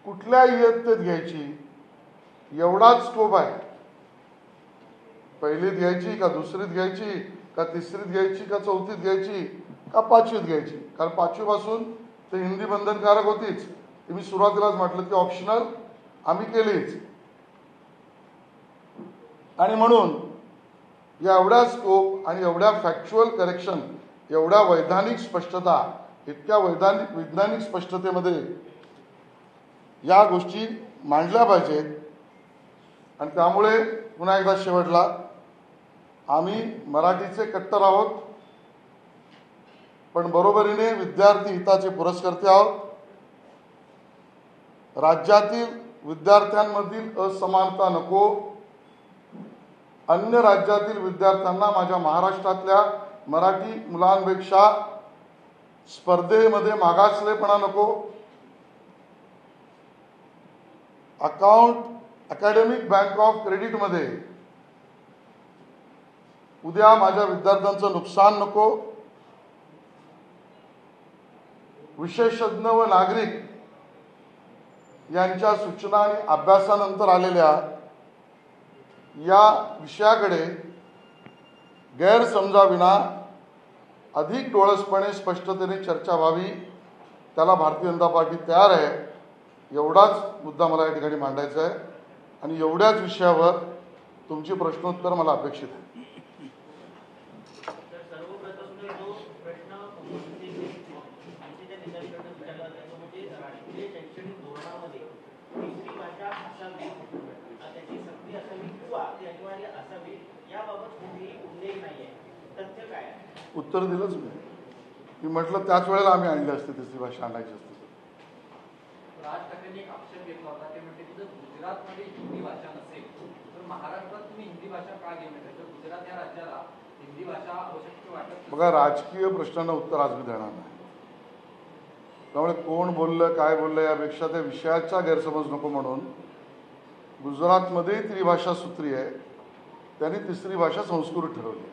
S1: कुठल्या इयत्तेत घ्यायची एवढाच स्कोप आहे. 1लीत घ्यायची का 2रीत घ्यायची का 3रीत घ्यायची का 4थीत घ्यायची का 5वीत घ्यायची. कारण 5वी पासून ते हिंदी बंधनकारक होतीच, ते मी सुरुवातीलाच म्हटलं की ऑप्शनल आम्ही केलीच. आणि म्हणून या एवढ्या स्कोप आणि एवढ्या फॅक्च्युअल करेक्शन, एवढ्या वैधानिक स्पष्टता, इतक्या वैज्ञानिक स्पष्टतेमध्ये या गोष्टी मांडल्या पाहिजेत. आणि त्यामुळे पुन्हा एकदा शेवटला आम्ही मराठीचे कट्टर आहोत, पण बरोबरीने विद्यार्थी हिताचे पुरस्कर्ते आहोत. राज्यातील विद्यार्थ्यांमधील असमानता नको. अन्य राज्यातील विद्यार्थ्यांना माझ्या महाराष्ट्रातल्या मराठी मुलांपेक्षा स्पर्धेमध्ये मागासलेपणा नको. अकॅडमिक बँक ऑफ क्रेडिटमध्ये उद्या माझ्या विद्यार्थ्यांचं नुकसान नको. विशेषज्ञ व नागरिक यांच्या सूचना आणि अभ्यासानंतर आलेल्या या विषयाकडे गैरसमजाविना अधिक डोळसपणे स्पष्टतेने चर्चा व्हावी, त्याला भारतीय जनता पार्टी तयार आहे. एवढाच मुद्दा मला या ठिकाणी मांडायचा आहे आणि एवढ्याच विषयावर तुमची प्रश्नोत्तर मला अपेक्षित आहे. उत्तर दिलंच मी म्हटलं त्याच वेळेला आम्ही आणले असते, तिसरी भाषा आणायची असते.
S2: राज ठाकरेंनी एक आक्षेप घेतला होता, ते म्हणते की जर गुजरातमध्ये हिंदी भाषा नसेल तर महाराष्ट्रात तुम्ही हिंदी भाषा का घेऊन येता? तर गुजरात या राज्याला हिंदी भाषा आवश्यक वाटत.
S1: बघा, राजकीय प्रश्नांना उत्तर आज मी देणार नाही. त्यामुळे कोण बोललं काय बोललं यापेक्षा त्या विषयाचा गैरसमज नको म्हणून गुजरातमध्ये त्रिभाषा सूत्री आहे, त्यांनी तिसरी भाषा संस्कृत ठरवली.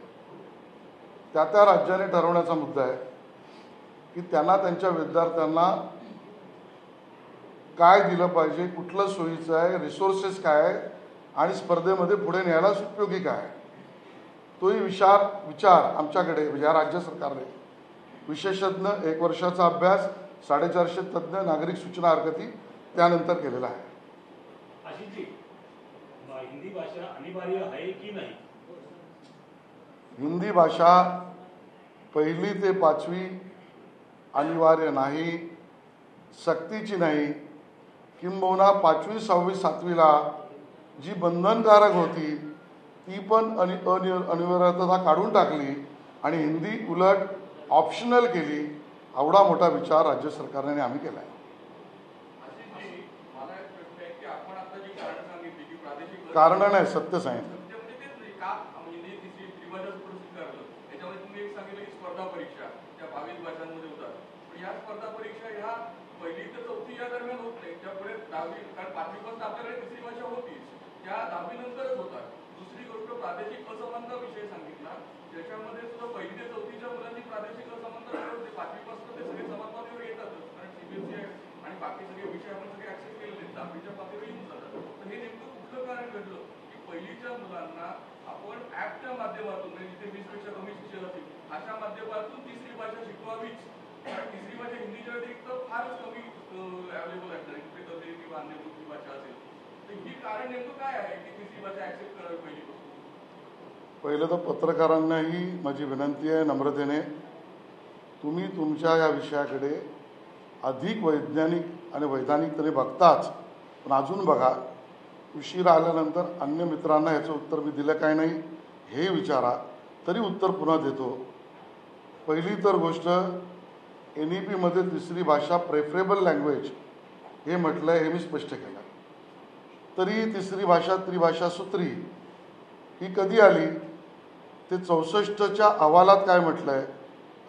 S1: त्या राज्याने ठरवण्याचा मुद्दा आहे की त्यांना त्यांच्या विद्यार्थ्यांना काय दिलं पाहिजे, कुठलं सोयीचं आहे, रिसोर्सेस काय आहे आणि स्पर्धेमध्ये पुढे न्यायला उपयोगी काय आहे. तोही विचार आमच्याकडे म्हणजे या राज्य सरकारने विशेषज्ञ 1 वर्षाचा अभ्यास 450 तज्ज्ञ नागरिक सूचना हरकती त्यानंतर केलेला आहे.
S3: हिंदी भाषा अनिवार्य आहे की नाही?
S1: हिंदी भाषा 1ली ते 5वी अनिवार्य नाही, सक्तीची नाही. किंबहुना 5वी 6वी 7वीला जी बंधनकारक होती ती पण अनिवार्यता काढून टाकली आणि हिंदी उलट ऑप्शनल केली. एवढा मोठा विचार राज्य सरकारने आम्ही केला आहे. कारण नाही, सत्य सांगितलं.
S4: प्रादेशिक असमानता विषय सांगितला, त्याच्यामध्ये सुद्धा 1ली ते 4थीच्या मुलांची प्रादेशिक असमानता होते. 5वीपासून ते सगळे समानतावर येतातच, कारण सीबीएसई आणि बाकी सगळे विषय आपण सगळे ऍक्सेप्ट केलेले 10वीच्या पातळीवर येऊन जातात. तर हे नेमकं कुठलं कारण घडलं की 1लीच्या मुलांना आपण ऍपच्या माध्यमातून म्हणजे जिथे 20पेक्षा कमी शिक्षक असतील अशा माध्यमातून तिसरी भाषा शिकवावीच, कारण तिसरी भाषा हिंदीच्या व्यतिरिक्त फारच कमी अवेलेबल असणार किंवा अन्य दुसरी भाषा असेल. तर ही कारण नेमकं काय आहे की तिसरी भाषा ऍक्सेप्ट करावी पहिली?
S1: पहिलं तर पत्रकारांनाही माझी विनंती आहे नम्रतेने, तुम्ही तुमच्या या विषयाकडे अधिक वैज्ञानिक आणि वैधानिकतेने बघताच, पण अजून बघा. उशिरा आल्यानंतर अन्य मित्रांना ह्याचं उत्तर मी दिलं काय नाही हे विचारा, तरी उत्तर पुन्हा देतो. पहिली तर गोष्ट, NEP-मध्ये तिसरी भाषा प्रेफरेबल लँग्वेज हे म्हटलं आहे, हे मी स्पष्ट केलं. तरी तिसरी भाषा त्रिभाषा सूत्री ही कधी आली ते 64च्या अहवालात काय म्हटलं आहे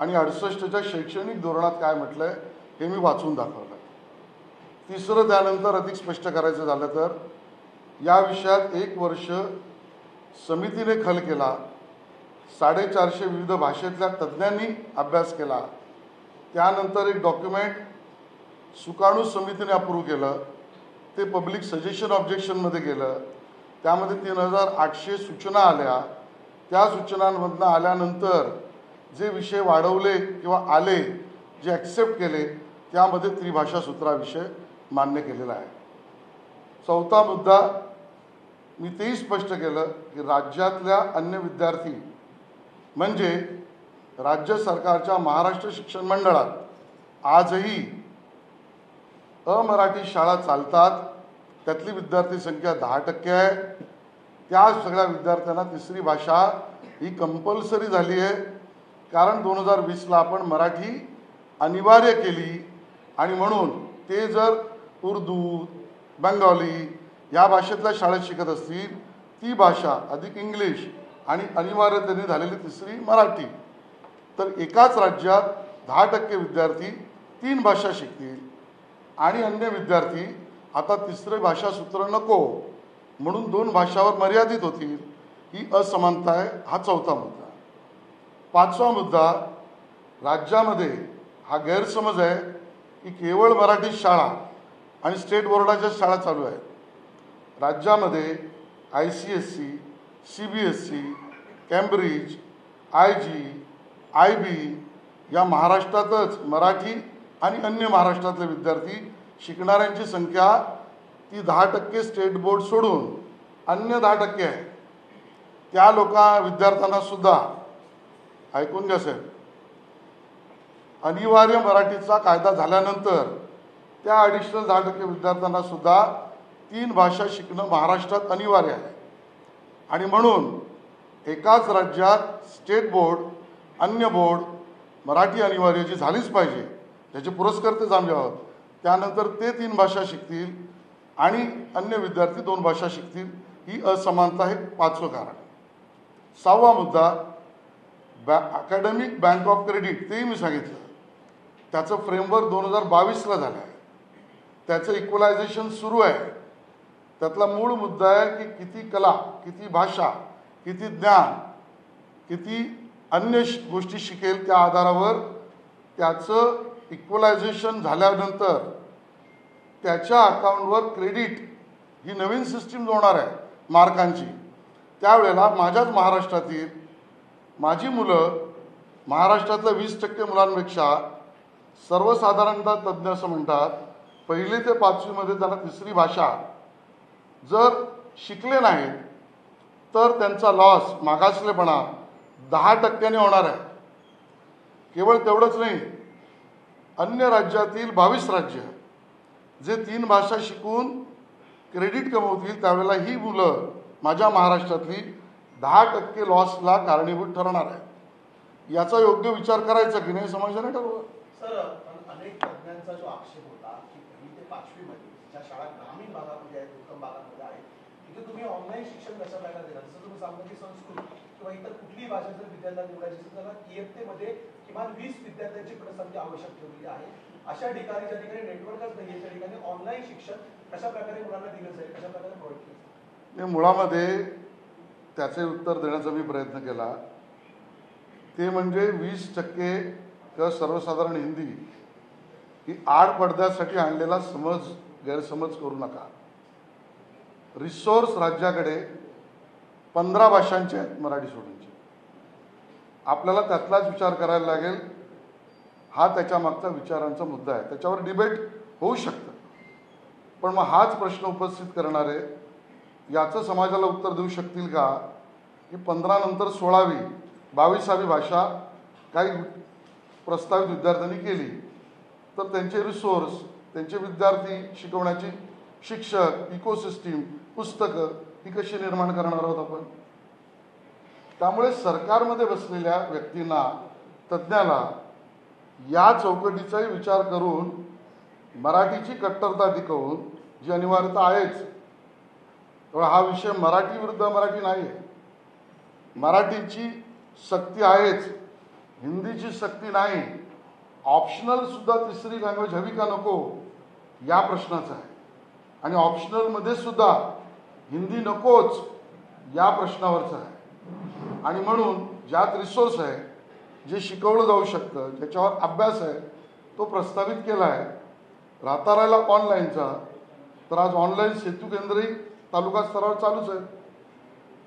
S1: आणि 68च्या शैक्षणिक धोरणात काय म्हटलं आहे हे मी वाचून दाखवलं. तिसरं त्यानंतर अधिक स्पष्ट करायचं झालं तर या विषयात 1 वर्ष समितीने खल केला, 450 विविध भाषेतल्या तज्ज्ञांनी अभ्यास केला. त्यानंतर एक डॉक्युमेंट सुकाणू समितीने अप्रूव्ह केलं, ते पब्लिक सजेशन ऑब्जेक्शनमध्ये गेलं. त्यामध्ये 3800 सूचना आल्या. त्या सूचनांमधनं आल्यानंतर जे विषय वाढवले किंवा आले, जे ॲक्सेप्ट केले, त्यामध्ये त्रिभाषा सूत्राविषय मान्य केलेला आहे. 4था मुद्दा मी तेही स्पष्ट केलं की राज्यातल्या अन्य विद्यार्थी म्हणजे राज्य सरकारच्या महाराष्ट्र शिक्षण मंडळात आजही अमराठी शाळा चालतात. त्यातली विद्यार्थी संख्या 10% आहे. त्या सगळ्या विद्यार्थ्यांना तिसरी भाषा ही कंपल्सरी झाली आहे, कारण 2020ला आपण मराठी अनिवार्य केली आणि म्हणून ते जर उर्दू, बंगाली या भाषेतल्या शाळेत शिकत असतील, ती भाषा अधिक इंग्लिश आणि अनिवार्यतेने झालेली तिसरी मराठी, तर एकाच राज्यात 10% विद्यार्थी 3 भाषा शिकतील आणि अन्य विद्यार्थी आता तिसरे भाषा सूत्र नको म्हणून 2 भाषावर मर्यादित होतील. ही असमानता आहे. हा चौथा मुद्दा. 5वा मुद्दा, राज्यामध्ये हा गैरसमज आहे की केवळ मराठी शाळा आणि स्टेट बोर्डाच्या शाळा चालू आहेत. राज्यामध्ये ICSE, CBSE, Cambridge, IG, IB या महाराष्ट्रातच मराठी आणि अन्य महाराष्ट्रातले विद्यार्थी शिकणाऱ्यांची संख्या ती 10% स्टेट बोर्ड सोडून अन्य 10% आहे. त्या विद्यार्थ्यांना सुद्धा ऐकून घ्या साहेब, अनिवार्य मराठीचा कायदा झाल्यानंतर त्या ॲडिशनल 10% विद्यार्थ्यांना सुद्धा 3 भाषा शिकणं महाराष्ट्रात अनिवार्य आहे. आणि म्हणून एकाच राज्यात स्टेट बोर्ड, अन्य बोर्ड, मराठी अनिवार्य जी झालीच पाहिजे, त्याचे पुरस्कर्ते आम्ही आहोत, त्यानंतर ते 3 भाषा शिकतील आणि अन्य विद्यार्थी 2 भाषा शिकतील. ही असमानता हे 5वं कारण. 6वा मुद्दा, अकॅडमिक बँक ऑफ क्रेडिट, तेही मी सांगितलं, त्याचं फ्रेमवर्क 2022ला झालं आहे. त्याचं इक्वलायझेशन सुरू आहे. त्यातला मूळ मुद्दा आहे की किती कला, किती भाषा, किती ज्ञान, किती अन्य गोष्टी शिकेल, त्या आधारावर त्याचं इक्वलायझेशन झाल्यानंतर त्याच्या अकाउंटवर क्रेडिट ही नवीन सिस्टीम होणार आहे मार्कांची. त्यावेळेला माझ्याच महाराष्ट्रातील माझी मुलं महाराष्ट्रातल्या 20% मुलांपेक्षा सर्वसाधारणतः तज्ज्ञ असं म्हणतात 1ली ते 5वीमध्ये त्यांना तिसरी भाषा जर शिकले नाहीत तर त्यांचा लॉस, मागासलेपणा 10% होणार आहे. केवळ तेवढंच नाही, अन्य राज्यातील 22 राज्य जे 3 भाषा शिकून क्रेडिट कमवतील त्यावेळेला ही मुलं माझ्या महाराष्ट्रातली 10% लॉसला कारणीभूत ठरणार आहे. याचा योग्य विचार करायचा की नाही समाजाने ठरवलं.
S5: सर, अनेक तज्ञांचा जो आक्षेप होता की 1ली ते 5वीमध्ये ज्या शाळा ग्रामीण भागामध्ये आहेत, उत्तम भागामध्ये आहेत, तिथे तुम्ही ऑनलाईन शिक्षण कसं काय देणार? जसं तुम्ही सांगता की संस्कृत किंवा इतर कुठलीही भाषा जर विद्यार्थ्यांना निवडायची असेल तर इयत्तेमध्ये किमान 20 विद्यार्थ्यांची पटसंख्या आवश्यक ठेवलेली आहे. अशा ठिकाणी ज्या ठिकाणी नेटवर्कच नाही, त्या ठिकाणी ऑनलाईन शिक्षण कशा प्रकारे मुलांना दिलं जाईल, कशा प्रकारे प्रोव्हाइड केलं जाईल?
S1: मुळामध्ये त्याचे उत्तर देण्याचा मी प्रयत्न केला. ते म्हणजे 20% किंवा सर्वसाधारण हिंदी ही आड पडद्यासाठी आणलेला गैरसमज करू नका. रिसोर्स राज्याकडे 15 भाषांचे आहेत मराठी सोडूनचे. आपल्याला त्यातलाच विचार करायला लागेल. हा त्याच्या मागचा विचारांचा मुद्दा आहे. त्याच्यावर डिबेट होऊ शकतं. पण मग हाच प्रश्न उपस्थित करणारे याचं समाजाला उत्तर देऊ शकतील का की 15 नंतर 16वी 22वी भाषा काही प्रस्तावित विद्यार्थ्यांनी केली तर त्यांचे रिसोर्स, त्यांचे विद्यार्थी शिकवण्याची शिक्षक, इकोसिस्टीम, पुस्तकं ही कशी निर्माण करणार आहोत आपण? त्यामुळे सरकारमध्ये बसलेल्या व्यक्तींना, तज्ज्ञाला या चौकटीचाही विचार करून मराठीची कट्टरता टिकवून, जी अनिवार्यता आहेच, तेव्हा हा विषय मराठी विरुद्ध मराठी नाही आहे. मराठीची सक्ती आहेच, हिंदीची सक्ती नाही. ऑप्शनल सुद्धा तिसरी लँग्वेज हवी का नको या प्रश्नाचा आहे. आणि ऑप्शनलमध्ये सुद्धा हिंदी नकोच या प्रश्नावरचा आहे. आणि म्हणून ज्यात रिसोर्स आहे, जे शिकवलं जाऊ शकतं, ज्याच्यावर अभ्यास आहे, तो प्रस्तावित केला आहे. राहता राहिला ऑनलाईनचा, तर आज ऑनलाईन सेतू केंद्रही तालुका स्तरावर चालूच आहे.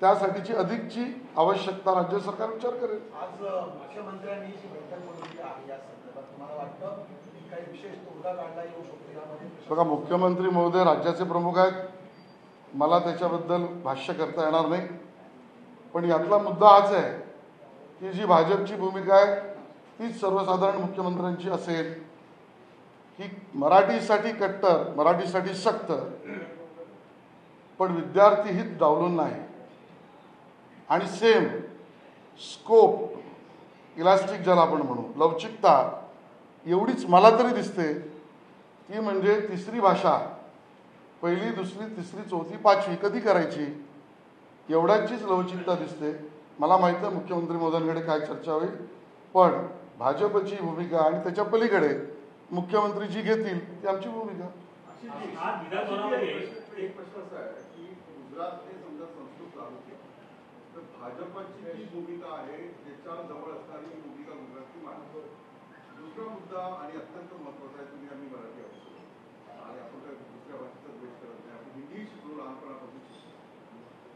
S1: त्यासाठीची अधिकची आवश्यकता राज्य सरकार विचार करेल.
S5: आज मुख्यमंत्र्यांनी जी बैठक बोलवली आहे या संदर्भात तुम्हाला वाटतं की काही विशेष तोडगा काढला येऊ शकतो यामध्ये?
S1: बघा, मुख्यमंत्री महोदय राज्याचे प्रमुख आहेत. मला त्याच्याबद्दल भाष्य करता येणार नाही. पण यातला मुद्दा हाच आहे की जी भाजपची भूमिका आहे तीच सर्वसाधारण मुख्यमंत्र्यांची असेल की मराठीसाठी कट्टर, मराठीसाठी सक्त, पण विद्यार्थी हित डावलून नाही. आणि सेम स्कोप, इलास्टिक ज्याला आपण म्हणू, लवचिकता एवढीच मला तरी दिसते, ती म्हणजे तिसरी भाषा पहिली, दुसरी, तिसरी, चौथी, पाचवी कधी करायची एवढ्याचीच लवचिकता दिसते. मला माहिती आहे मुख्यमंत्री महोदयांकडे काय चर्चा होईल, पण भाजपची भूमिका आणि त्याच्या पलीकडे मुख्यमंत्री जी घेतील ती आमची भूमिका.
S3: आज विधानभवनामध्ये
S6: एक प्रश्न असा आहे की गुजरातने समजा संस्कृत लागू केलं तर भाजपची जी भूमिका आहे त्याच्या जवळ असणारी ही भूमिका गुजरातची मांडतो. दुसरा मुद्दा आणि अत्यंत महत्वाचा आहे, तुम्ही आम्ही मराठी आहोत आणि आपण काय दुसऱ्या भाषेचा द्वेष करत नाही, आपण हिंदी शिकलो लहानपणापासून.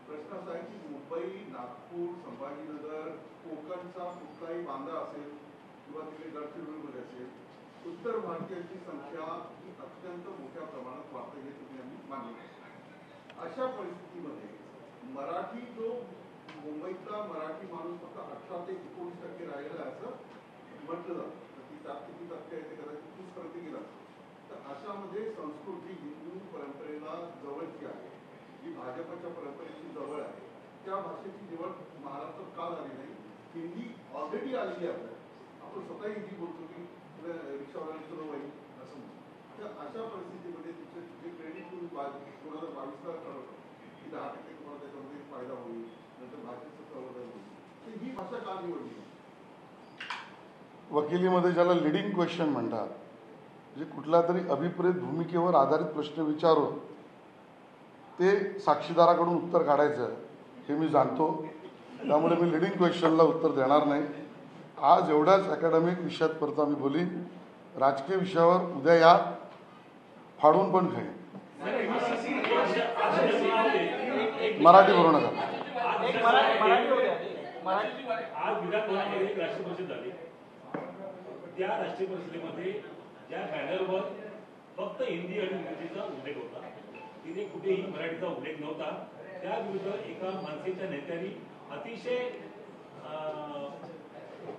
S6: प्रश्न असा आहे की मुंबई, नागपूर, संभाजीनगर, कोकणचा कुठलाही बांधा असेल किंवा तिकडे गडचिरोलीमध्ये असेल, उत्तर भारतीयांची संख्या ही अत्यंत मोठ्या प्रमाणात वाढते हे तुम्ही आम्ही मान्य करतो. अशा परिस्थितीमध्ये मराठी जो मुंबईतला मराठी माणूस फक्त 18 ते 19% राहिलेला आहे असं म्हटलं जातं. ती त्यात किती टक्के आहे ते कदाचित 30% गेला. तर अशामध्ये संस्कृत ही हिंदू परंपरेला जवळची आहे, जी भाजपच्या परंपरेची जवळ आहे, त्या भाषेची निवड महाराष्ट्रात का झाली नाही? हिंदी ऑलरेडी आलेली आहे, आपण स्वतः हिंदी बोलतो की रिक्षावाल्यांचं होईल असं म्हणतो. तर अशा परिस्थितीमध्ये तिचे जे क्रेडिट तुम्ही 2022ला ठरवलं की 10% तुम्हाला त्याच्यामध्ये फायदा होईल, नंतर भाषेचं संवर्धन होईल, तर ही भाषा का निवडली?
S1: वकिलीमध्ये ज्याला लिडिंग क्वेश्चन म्हणतात, जे कुठल्या तरी अभिप्रेत भूमिकेवर आधारित प्रश्न विचारून ते साक्षीदाराकडून उत्तर काढायचं हे मी जाणतो, त्यामुळे मी लिडिंग क्वेश्चनला उत्तर देणार नाही. आज एवढ्याच अकॅडमिक विषयात परत आम्ही बोलीन, राजकीय विषयावर उद्या या, फाडून पण खाईन. मराठी बोलू नका.
S3: आज विधानभवनामध्ये एक राष्ट्रीय परिषद झाली. त्या राष्ट्रीय परिषदेमध्ये ज्या बॅनरवर फक्त हिंदी आणि इंग्रजीचा उल्लेख होता, तिथे कुठेही मराठीचा उल्लेख नव्हता. त्या विरुद्ध एका मनसेच्या नेत्यांनी अतिशय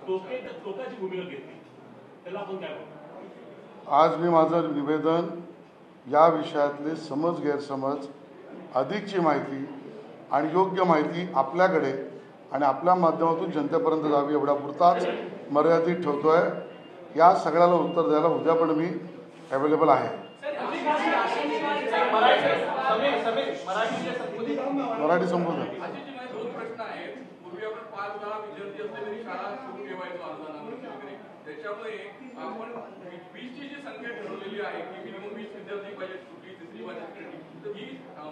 S3: टोकाची भूमिका घेतली. त्याला आपण काय म्हणतो?
S1: आज मी माझं निवेदन या विषयातले समज गैरसमज, अधिकची माहिती आणि योग्य माहिती आपल्याकडे आणि आपल्या माध्यमातून जनतेपर्यंत जावी एवढ्यापुरताच मर्यादित ठेवतोय. या सगळ्याला उत्तर द्यायला उद्या पण मी अवेलेबल आहे. मराठी संबोधन.
S4: दोन प्रश्न आहेत. पूर्वी आपण 5-10 विद्यार्थी असलेली शाळा सुरू ठेवायचो अनुदानामध्ये वगैरे, त्याच्यामुळे आपण 20ची जी संख्या ठरवलेली आहे की मिनिमम 20 विद्यार्थी पाहिजे कुठली तिसरी भाषेसाठी, तर ही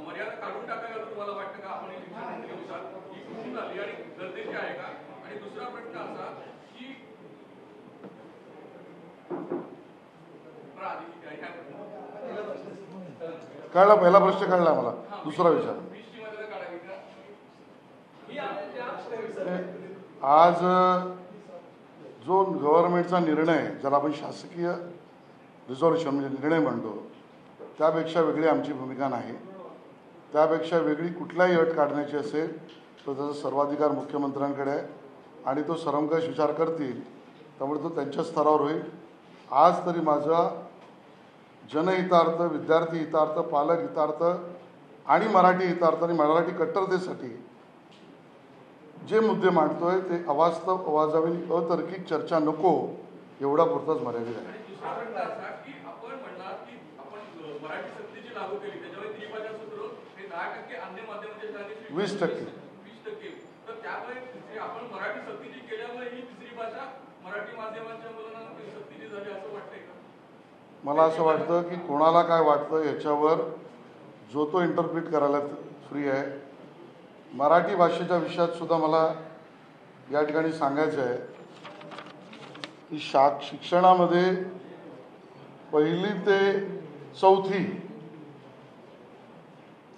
S4: मर्यादा काढून टाकायला तुम्हाला वाटतं का? आपण शिक्षण मंत्रीनुसार ही कुठून आली आणि गरजेची आहे का? आणि दुसरा प्रश्न असा की
S1: कळला, पहिला प्रश्न कळला मला, दुसरा विचार. आज जो गव्हर्नमेंटचा निर्णय, ज्याला आपण शासकीय रिझॉल्युशन म्हणजे निर्णय म्हणतो, त्यापेक्षा वेगळी आमची भूमिका नाही. त्यापेक्षा वेगळी कुठल्याही अट काढण्याची असेल तर त्याचा सर्वाधिकार मुख्यमंत्र्यांकडे आहे आणि तो सर्वंकष विचार करतील, त्यामुळे तो त्यांच्या स्तरावर होईल. आज तरी माझा जनहितार्थ, विद्यार्थी हितार्थ, पालक हितार्थ आणि मराठी हितार्थ आणि मराठी कट्टरतेसाठी जे मुद्दे मांडतोय ते अवास्तव, अवाजवी, अतार्किक चर्चा नको एवढा पुरताच मर्यादित आहे.
S4: मराठी सक्तीची लागू केली, त्याच्यामुळे त्रिभाषा सूत्र हे 10% अन्य माध्यमांच्या शाळेची
S1: 20%.
S4: तर त्यामुळे आपण मराठी सक्तीची केल्यामुळे ही तिसरी भाषा मराठी माध्यमांच्या मुलांना सक्तीची झाली असं वाटतंय का?
S1: मला असं वाटतं की कोणाला काय वाटतं याच्यावर जो तो इंटरप्रिट करायला फ्री आहे. मराठी भाषेच्या विषयात सुद्धा मला या ठिकाणी सांगायचं आहे की शिक्षणामध्ये 1ली ते 4थी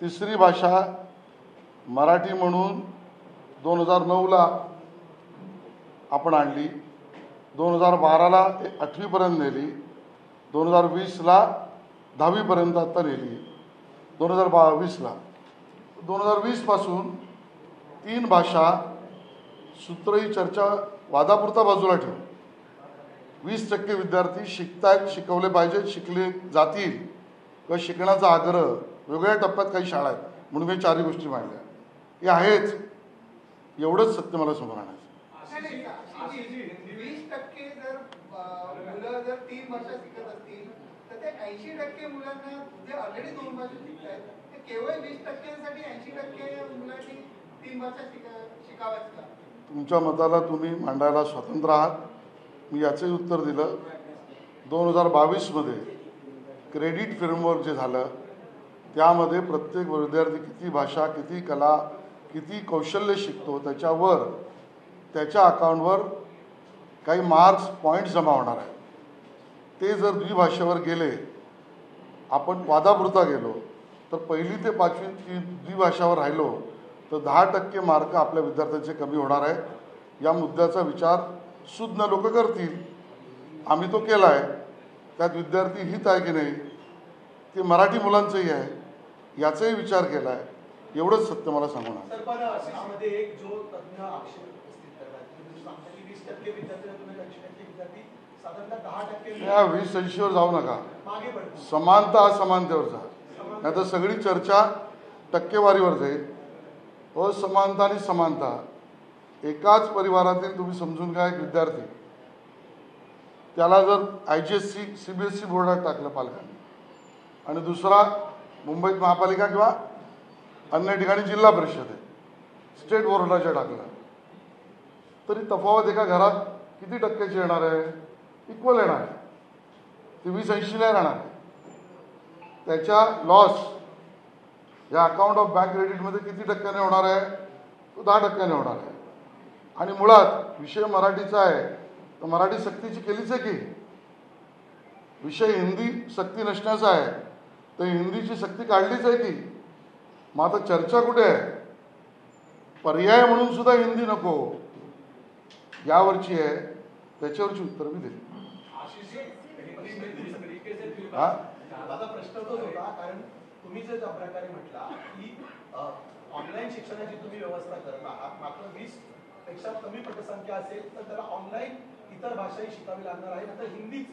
S1: तिसरी भाषा मराठी म्हणून 2009ला आपण आणली, 2012ला 8वीपर्यंत नेली, 2020ला 10वीपर्यंत आत्ता नेली, 2022ला 2020पासून 3 भाषा सूत्र ही चर्चा वादापुरता बाजूला ठेवून 20% विद्यार्थी शिकतायत, शिकवले पाहिजेत, शिकले जातील किंवा शिकण्याचा आग्रह, वेगवेगळ्या टप्प्यात काही शाळा आहेत म्हणून मी 4ही गोष्टी मांडल्या. हे आहेच, एवढंच सत्य मला समोर आणायचं.
S7: नाही, आशिषजी, 20% जर मुलं जर 3 भाषा शिकत असतील तर ते 80% मुलांना जे ऑलरेडी 2 भाषा शिकत आहेत ते केवळ 20%साठी 80% मुलांनी 3 भाषा शिकाव्याच का?
S1: तुमच्या मताला तुम्ही मांडायला स्वतंत्र आहात. मी याचंही उत्तर दिलं. 2022मध्ये क्रेडिट फ्रेमवर्क जे झालं त्यामध्ये प्रत्येक विद्यार्थी किती भाषा, किती कला, किती कौशल्य शिकतो त्याच्यावर त्याच्या अकाउंटवर काही मार्क्स पॉईंट्स जमा होणार आहे. ते जर द्विभाषेवर गेले, आपण वादापुरता गेलो तर 1ली ते 5वी द्विभाषावर राहिलो तर 10% मार्क आपल्या विद्यार्थ्यांचे कमी होणार आहे. या मुद्द्याचा विचार सुज्ञ लोक करतील. आम्ही तो केला आहे. त्यात विद्यार्थी हित आहे की नाही ते मराठी मुलांचंही आहे याचाही विचार केला आहे. एवढंच सत्य मला सांगू नका.
S5: सर, पण यामध्ये एक जो तज्ञ आक्षेप उपस्थित करतात की सांगता की 20% विद्यार्थी तुम्ही 80% विद्यार्थी साधारणतः 10%
S1: त्या 20-80 वर जाऊ नका.
S5: मागे पडतो.
S1: समानता असमानतेवर जा. नाही तर सगळी चर्चा टक्केवारीवर जाईल. असमानता आणि समानता एकाच परिवारातील तुम्ही समजून घ्या. एक विद्यार्थी त्याला जर IGSC CBSE बोर्डात टाकलं पालकांनी आणि दुसरा मुंबईत महापालिका किंवा अन्य ठिकाणी जिल्हा परिषद आहे स्टेट बोर्डाच्या टाकला तरी तफावत एका घरात किती टक्क्याची येणार आहे? इक्वल येणार आहे. ती 20-80 नाही राहणार आहे. त्याच्या लॉस या अकाउंट ऑफ बँक क्रेडिटमध्ये किती टक्क्याने होणार आहे? तो 10% होणार आहे. आणि मुळात विषय मराठीचा आहे तर मराठी सक्तीची केलीच आहे की. विषय हिंदी सक्ती नसण्याचा आहे तर हिंदीची सक्ती काढलीच आहे की. मग आता चर्चा कुठे आहे? पर्याय म्हणून सुद्धा हिंदी नको यावरची आहे. त्याच्यावरची उत्तर मी दिली. हा,
S5: माझा प्रश्न तोच होता, कारण तुम्ही जर त्या प्रकारे म्हटला की ऑनलाईन शिक्षणाची तुम्ही व्यवस्था करत आहात, मात्र 20 पेक्षा कमी पटसंख्या असेल तर त्याला ऑनलाईन इतर भाषाही शिकावी लागणार आहे. नंतर हिंदीच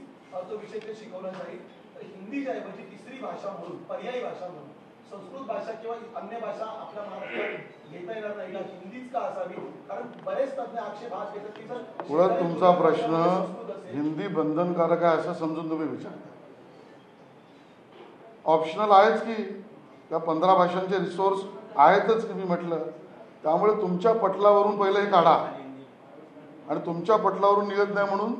S5: तो विषय ते शिकवला जाईल. तर हिंदीच्या ऐवजी तिसरी भाषा म्हणून, पर्यायी भाषा म्हणून संस्कृत भाषा किंवा अन्य भाषा आपल्या महाराष्ट्रात घेता येणार नाही का? हिंदीच का असावी? कारण बरेच तज्ञ आक्षेप हाच घेतात की जर
S1: मुळात तुमचा प्रश्न हिंदी बंधनकारक आहे असं समजून तुम्ही विचारता. ऑप्शनल आहेच की. त्या 15 भाषांचे रिसोर्स आहेतच की मी म्हटलं. त्यामुळे तुमच्या पटलावरून पहिलं हे काढा आणि तुमच्या पटलावरून निघत नाही म्हणून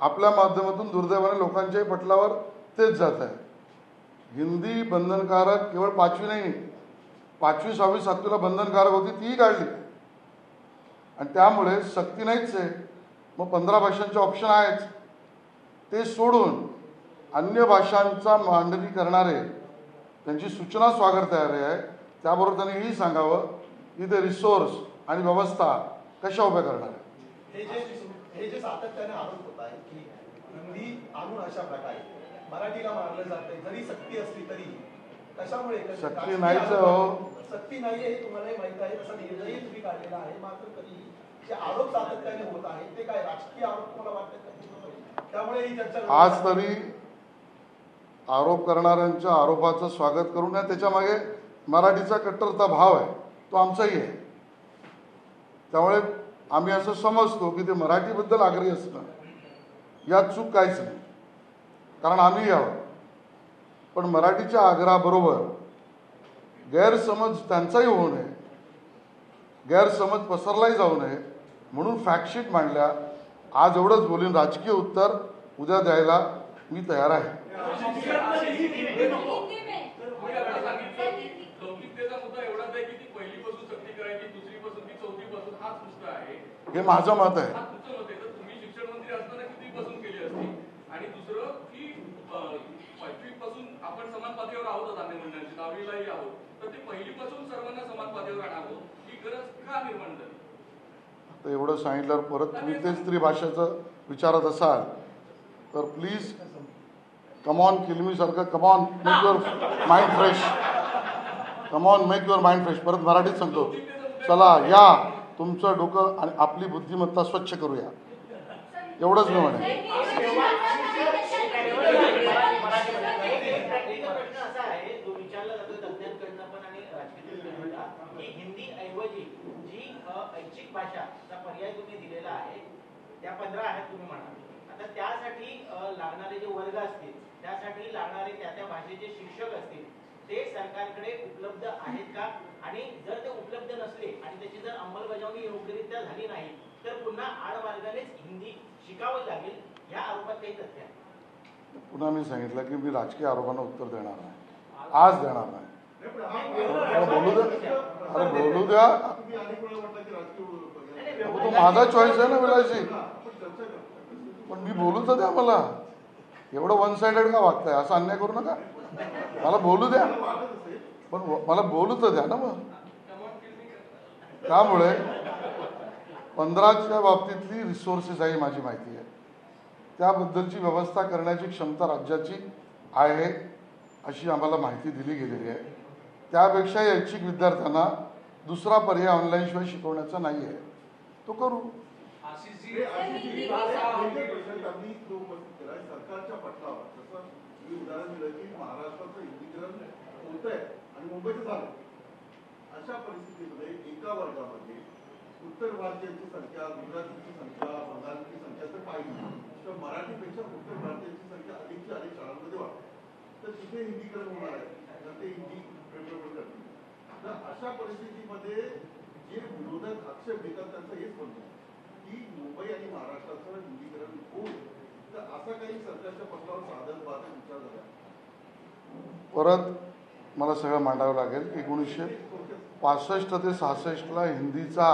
S1: आपल्या माध्यमातून दुर्दैवाने लोकांच्याही पटलावर तेच जात आहे. हिंदी बंधनकारक केवळ 5वी नाही, 5वी 6वी 7वीला बंधनकारक होती तीही काढली आणि त्यामुळे सक्ती नाहीच आहे. मग 15 भाषांचे ऑप्शन आहेच. ते सोडून अन्य भाषांचा मांडणी करणारे त्यांची सूचना स्वागत तयार आहे. त्याबरोबर त्यांनी हेही सांगावं की ते रिसोर्स आणि व्यवस्था कशा उभ्या करणार आहे.
S5: हे जे सातत्याने आरोप होत आहे की हिंदी आणून अशा प्रकारे मराठीला मारलं जातंय जरी सक्ती असली तरी, कशामुळे?
S1: सक्ती नाहीच हो.
S5: सक्ती नाही हे तुम्हालाही माहित आहे. तसा निर्णयही तुम्ही काढलेला आहे. मात्र तरी जे आरोप सातत्याने होत आहेत ते काय राजकीय आरोप तुम्हाला वाटतात? त्यामुळे ही चर्चा
S1: आज तरी आरोप करणाऱ्यांच्या आरोपाचं स्वागत करून त्याच्या मागे मराठीचा कट्टरता भाव आहे तो आमचाही आहे. त्यामुळे आम्ही असं समजतो की ते मराठीबद्दल आग्रही असणं यात चूक काहीच नाही, कारण आम्ही आहोत. पण मराठीच्या आग्रहाबरोबर गैरसमज त्यांचाही होऊ नये, गैरसमज पसरलाही जाऊ नये म्हणून फॅक्टशीट मांडल्या. आज एवढंच बोलीन. राजकीय उत्तर उद्या द्यायला मी तयार आहे.
S4: लौकिकतेचा मुद्दा एवढाच आहे की ती पहिलीपासून सक्ती करायची, दुसरीपासून ती चौथीपासून हाच मुद्दा आहे.
S1: हे माझं मत आहे.
S4: हा तुमचं मत आहे. तर तुम्ही शिक्षण मंत्री असताना कितीपासून केली असती? आणि दुसरं की 5वीपासून आपण समान पातळीवर आहोत अन्य मंडळांची, 10वीलाही आहोत, तर ते पहिलीपासून सर्वांना समान पातळीवर आणावं ही गरज का निर्माण झाली?
S1: तर एवढं सांगितल्यावर परत तुम्ही तेच तरी भाषेचं विचारत असाल तर प्लीज कम ऑन किलमी सारखं come on make your mind fresh. Come on make your mind fresh. परत मराठीत सांगतो. चला या तुमचं डोकं आणि आपली बुद्धिमत्ता स्वच्छ करूया. एवढंच मी म्हणेन.
S8: प्रश्न असा आहे जो विचारला जातो तज्ञांकडनं पण आणि राजकीय हिंदी ऐवजी जी ऐच्छिक भाषाचा पर्याय तुम्ही दिलेला आहे, त्या 15 आहेत तुम्ही म्हणा. आता त्यासाठी लागणारे जे वर्ग असतील, त्यासाठी लागणारे त्या भाषेचे शिक्षक असतील, ते सरकारकडे उपलब्ध आहेत का? आणि जर ते उपलब्ध नसले आणि त्याची जर अंमलबजावणी योग्यरित्या झाली नाही तर पुन्हा आडमार्गानेच हिंदी शिकावं लागेल, या आरोपात काही तथ्य आहे?
S1: पुन्हा मी सांगितलं की मी राजकीय आरोपांना उत्तर देणार नाही, आज देणार नाही. बोलू द्या, अरे बोलू द्या. तो माझा चॉईस आहे ना विलासजी, पण मी बोलू तर द्या मला. एवढं वन साइडेड का वागताय? असं अन्याय करू नका, मला बोलू द्या. पण मला बोलू तर द्या ना. मग त्यामुळे 15च्या बाबतीतली रिसोर्सेस आहे माझी माहिती आहे, त्याबद्दलची व्यवस्था करण्याची क्षमता राज्याची आहे अशी आम्हाला माहिती दिली गेलेली आहे. त्यापेक्षा ऐच्छिक विद्यार्थ्यांना दुसरा पर्याय ऑनलाईन शिवाय शिकवण्याचा नाही आहे, तो करू.
S6: सरकारच्या पट्टावर जसं मी उदाहरण दिलं की महाराष्ट्राचं हिंदीकरण होतंय आणि मुंबईचं झालं, अशा परिस्थितीमध्ये एका वर्गामध्ये उत्तर भारतीयांची संख्या, गुजरातीची संख्या, बंगालची संख्या जर पाहिली तर मराठीपेक्षा उत्तर भारतीयांची संख्या अधिकच्या अधिक शाळांमध्ये वाढते. तर तिथे हिंदीकरण होणार आहे, तर ते हिंदी प्रेफर करतील. तर अशा परिस्थितीमध्ये जे विरोधक आक्षेप घेतात त्यांचं हेच म्हणणं की मुंबई आणि महाराष्ट्राचं हिंदीकरण होईल. तर असा काही सरकारच्या पत्रावर साधन बाधक विचार झाला?
S1: परत मला सगळं मांडावं लागेल. 1965 ते 66ला हिंदीचा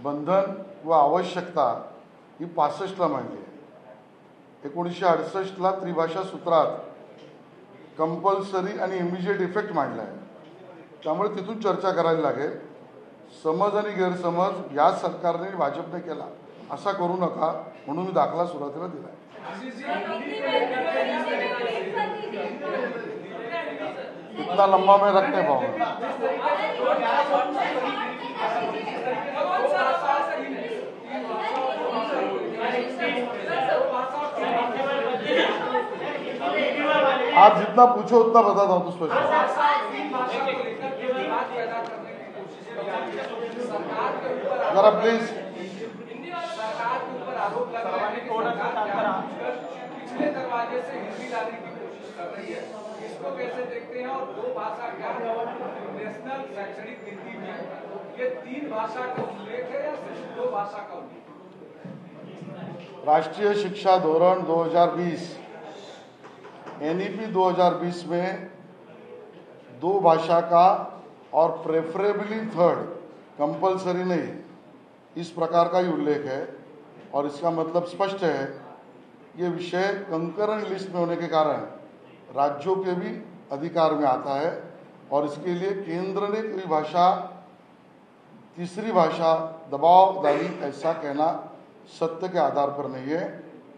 S1: बंधन व आवश्यकता ही 65ला मांडली आहे. 1968ला त्रिभाषा सूत्रात कंपल्सरी आणि इमिजिएट इफेक्ट मांडला आहे. त्यामुळे तिथून चर्चा करायला लागेल. समज आणि गैरसमज या सरकारने भाजपने केला असा करू नका म्हणून मी दाखला सुरुवातीला दिला. इतना लंबा मैं रख नहीं पाऊंगा. आप जितना पूछो उतना बताता हूँ. तो स्पष्ट जरा प्लीज.
S4: पिछले दरवाजे से हिंदी लाने की कोशिश कर रही है, इसको कैसे देखते हैं? और 2 भाषा क्या नेशनल शैक्षणिक नीति में ये 3 भाषा का उल्लेख है या सिर्फ 2 भाषा का उल्लेख?
S1: राष्ट्रीय शिक्षा धोरण 2020 NEP 2020 में 2 भाषा का और प्रेफरेबली 3rd कंपल्सरी नहीं, इस प्रकार का ही उल्लेख है. और इसका मतलब स्पष्ट है, ये विषय कंकरेंट लिस्ट में होने के कारण राज्यों के भी अधिकार में आता है और इसके लिए केंद्र ने कोई भाषा, तीसरी भाषा दबाव डाली ऐसा कहना सत्य के आधार पर नहीं है.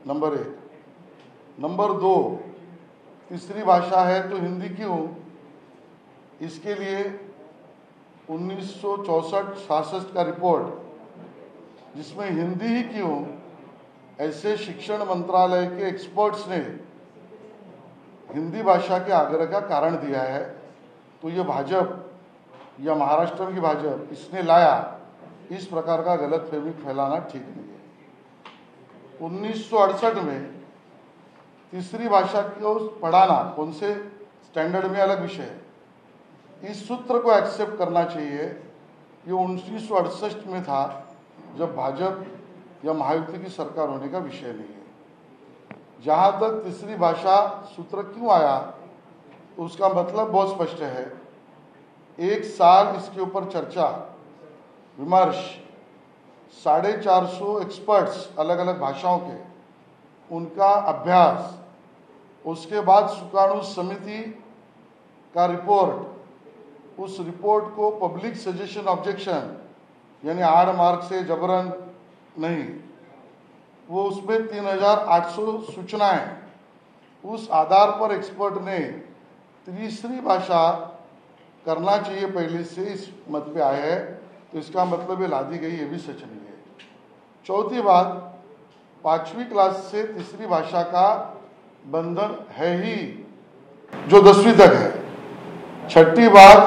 S1: नंबर 1. नंबर 2, तीसरी भाषा है तो हिंदी क्यों? इसके लिए 1964-66 का रिपोर्ट, जिसमें हिंदी ही क्यों, ऐसे शिक्षण मंत्रालय के एक्सपर्ट्स ने हिंदी भाषा के आग्रह का कारण दिया है. तो ये भाजपा या महाराष्ट्र की भाजपा इसने लाया, इस प्रकार का गलतफहमी फैलाना ठीक नहीं है. 1968 में तीसरी भाषा को पढ़ाना कौन से स्टैंडर्ड में अलग विषय है, इस सूत्र को एक्सेप्ट करना चाहिए. ये 1968 में था जब भाजपा या महायुति की सरकार होने का विषय नहीं है. जहां तक तीसरी भाषा सूत्र क्यों आया तो उसका मतलब बहुत स्पष्ट है. 1 साल इसके ऊपर चर्चा विमर्श, 450 एक्सपर्ट्स अलग अलग भाषाओं के, उनका अभ्यास, उसके बाद सुकाणु समिति का रिपोर्ट, उस रिपोर्ट को पब्लिक सजेशन ऑब्जेक्शन यानी आड़ मार्ग से जबरन नहीं, वो उसमें 3800 सूचनाएं, उस आधार पर एक्सपर्ट ने तीसरी भाषा करना चाहिए पहले से इस मत पे आए हैं. तो इसका मतलब ये लादी गई, ये भी सच नहीं है. चौथी बात, 5वीं क्लास से तीसरी भाषा का बंधन है ही जो 10वीं तक है. छठी बात,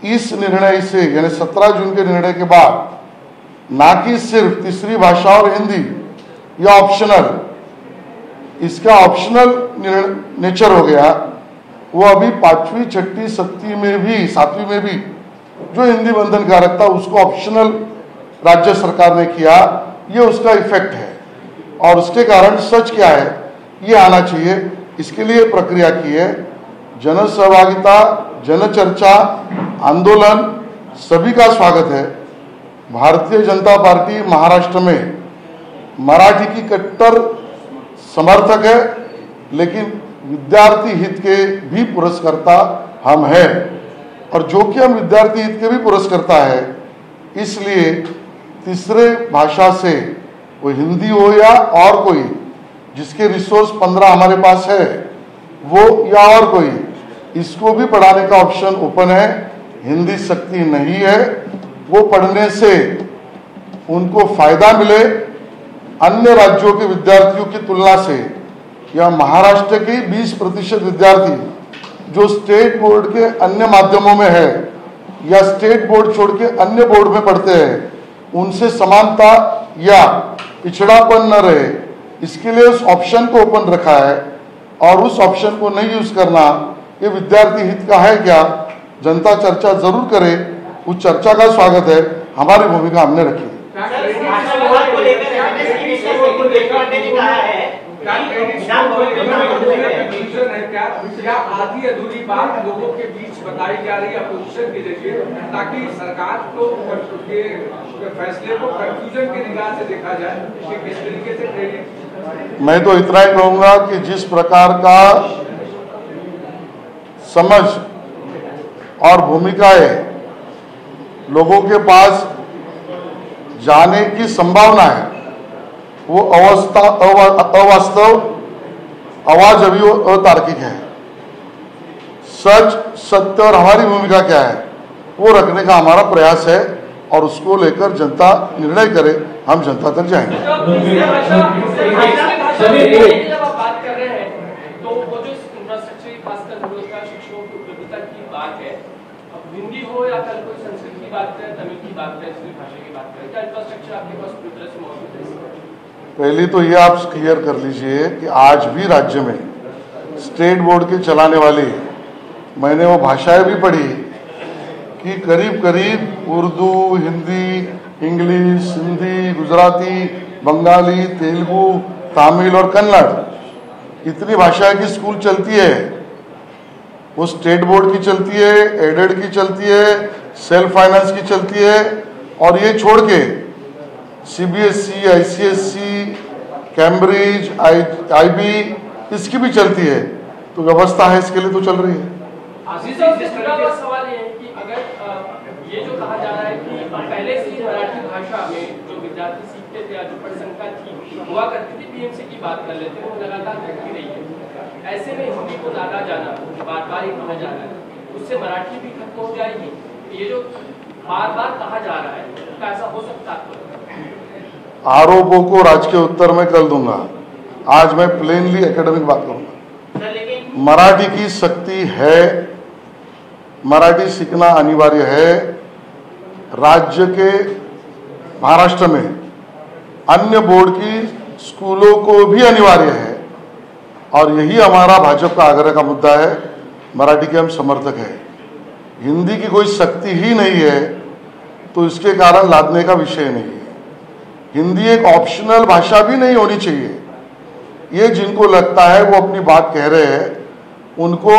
S1: इस निर्णय से यानी 17 जून के निर्णय के बाद ना कि सिर्फ तीसरी भाषा और हिंदी या ऑप्शनल, इसका ऑप्शनल नेचर हो गया, वो अभी 5वीं 6वीं 7वीं में भी जो हिंदी बंधनकारक था उसको ऑप्शनल राज्य सरकार ने किया। ये उसका इफेक्ट है और उसके कारण सच क्या है ये आना चाहिए। इसके लिए प्रक्रिया की है, जन सहभागिता, जन चर्चा, आंदोलन, सभी का स्वागत है। भारतीय जनता पार्टी महाराष्ट्र में मराठी की कट्टर समर्थक है, लेकिन विद्यार्थी हित के भी पुरस्कर्ता हम हैं, और जो कि हम विद्यार्थी हित के भी पुरस्कर्ता है, इसलिए तीसरे भाषा से वो हिंदी हो या और कोई, जिसके रिसोर्स 15 हमारे पास है वो या और कोई, इसको भी पढ़ाने का ऑप्शन ओपन है। हिंदी सख्ती नहीं है, वो पढ़ने से उनको फायदा मिले। अन्य राज्यों के विद्यार्थियों की तुलना से या महाराष्ट्र के 20% विद्यार्थी जो स्टेट बोर्ड के अन्य माध्यमों में है या स्टेट बोर्ड छोड़ के अन्य बोर्ड में पढ़ते हैं, उनसे समानता या पिछड़ापन न रहे, इसके लिए उस ऑप्शन को ओपन रखा है। और उस ऑप्शन को नहीं यूज करना ये विद्यार्थी हित का है क्या? जनता चर्चा जरूर करे, उस चर्चा का स्वागत है। हमारी भूमिका हमने रखी है।
S9: क्या आधी अधूरी बात लोगों के बीच बताई जा रही है अपोजिशन के जरिए, ताकि सरकार को के फैसले को कंफ्यूजन की निगाह से देखा जाए कि किस तरीके से क्रेडिट।
S1: मैं तो इतना ही कहूंगा कि जिस प्रकार का समझ और भूमिकाएं लोगों के पास जाने की संभावना है, वो अवास्तव, अवाजवी, अतार्किक है। सच, सत्य और हमारी भूमिका क्या है वो रखने का हमारा प्रयास है, और उसको लेकर जनता निर्णय करे, हम जनता तक जाएंगे।
S2: जब आप बात कर रहे हैं तो वो जो इंफ्रास्ट्रक्चर, खासकर रोजगार, शिक्षकों की उपलब्धता की बात है, अब हिंदी हो या कल कोई संस्कृत की बात करें, तमिल की बात करें, दूसरी भाषा की बात करें, क्या इंफ्रास्ट्रक्चर आपके पास पूरी तरह से मौजूद है?
S1: पहले तो ये आप क्लियर कर लीजिए कि आज भी राज्य में स्टेट बोर्ड के चलाने वाली, मैंने वो भाषाएं भी पढ़ी कि करीब करीब उर्दू, हिंदी, इंग्लिश, हिंदी, गुजराती, बंगाली, तेलुगु, तमिल और कन्नड़, इतनी भाषाएं की स्कूल चलती है। वो स्टेट बोर्ड की चलती है, एडेड की चलती है, सेल्फ फाइनेंस की चलती है, और ये छोड़ के CBSE, ICSE, कैम्ब्रिज, IB इसकी भी चलती है। तो व्यवस्था है, इसके लिए तो चल रही है।
S2: सवाल ये है कि अगर ये जो कहा जा रहा है कि पहले से ही मराठी भाषा में जो विद्यार्थी सीखते थे या जो पढ़संख्या थी हुआ करती थी, PMC की बात कर लेते हैं, वो लगातार घटती रही है। ऐसे में हिंदी को लाना जाना, बार बार ही कहा जा रहा है, उससे मराठी भी खत्म हो जाएगी। ये जो बार बार कहा जा रहा है, क्या ऐसा हो सकता है?
S1: आरोपों को राजकीय उत्तर में कर दूंगा, आज मैं प्लेनली एकेडमिक बात करूंगा। मराठी की शक्ति है, मराठी सीखना अनिवार्य है। राज्य के महाराष्ट्र में अन्य बोर्ड की स्कूलों को भी अनिवार्य है, और यही हमारा भाजपा का आग्रह का मुद्दा है। मराठी के हम समर्थक हैं। हिंदी की कोई शक्ति ही नहीं है तो इसके कारण लादने का विषय नहीं है। हिंदी एक ऑप्शनल भाषा भी नहीं होनी चाहिए। ये जिनको लगता है वो अपनी बात कह रहे हैं, उनको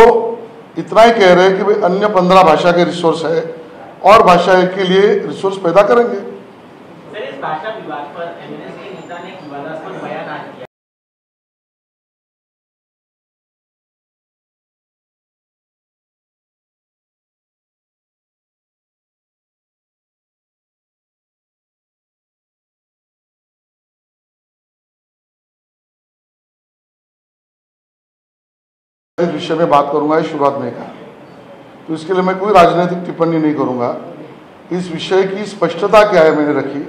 S1: इतना ही कह रहे हैं कि भाई अन्य 15 भाषा के रिसोर्स है और भाषा के लिए रिसोर्स पैदा करेंगे।
S8: सर, इस भाषा विवाद पर एमएनएस के नेता ने एक विवादास्पद बयान किया।
S1: इस विषय में बात करूंगा, शुरुआत में कहा, तो इसके लिए मैं कोई राजनीतिक टिप्पणी नहीं करूंगा। इस विषय की स्पष्टता क्या है मैंने रखी,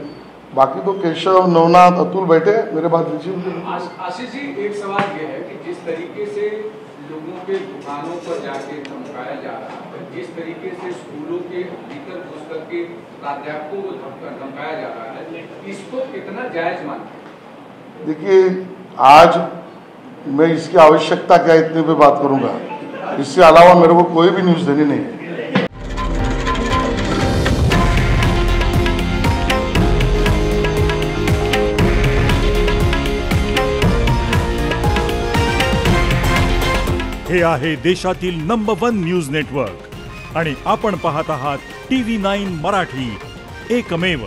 S1: बाकी तो केशव, नवनाथ, अतुल बैठे, मेरे बात लीजिए।
S9: आशीष जी, एक सवाल ये है कि जिस तरीके से लोगों के दुकानों पर जाके धमकाया जा रहा है, जिस तरीके से स्कूलों के भीतर घुस करके प्राध्यापकों को धमकाया जा रहा है, इसको कितना जायज मानते हैं?
S1: देखिए, आज मैं इसकी आवश्यकता क्या इतने पे बात करूंगा, इससे अलावा मेरे को कोई भी न्यूज़ देनी नहीं है।
S10: हे आहे देशातील नंबर 1 न्यूज नेटवर्क आणि आपण पाहत आहात TV9 मराठी, एकमेव।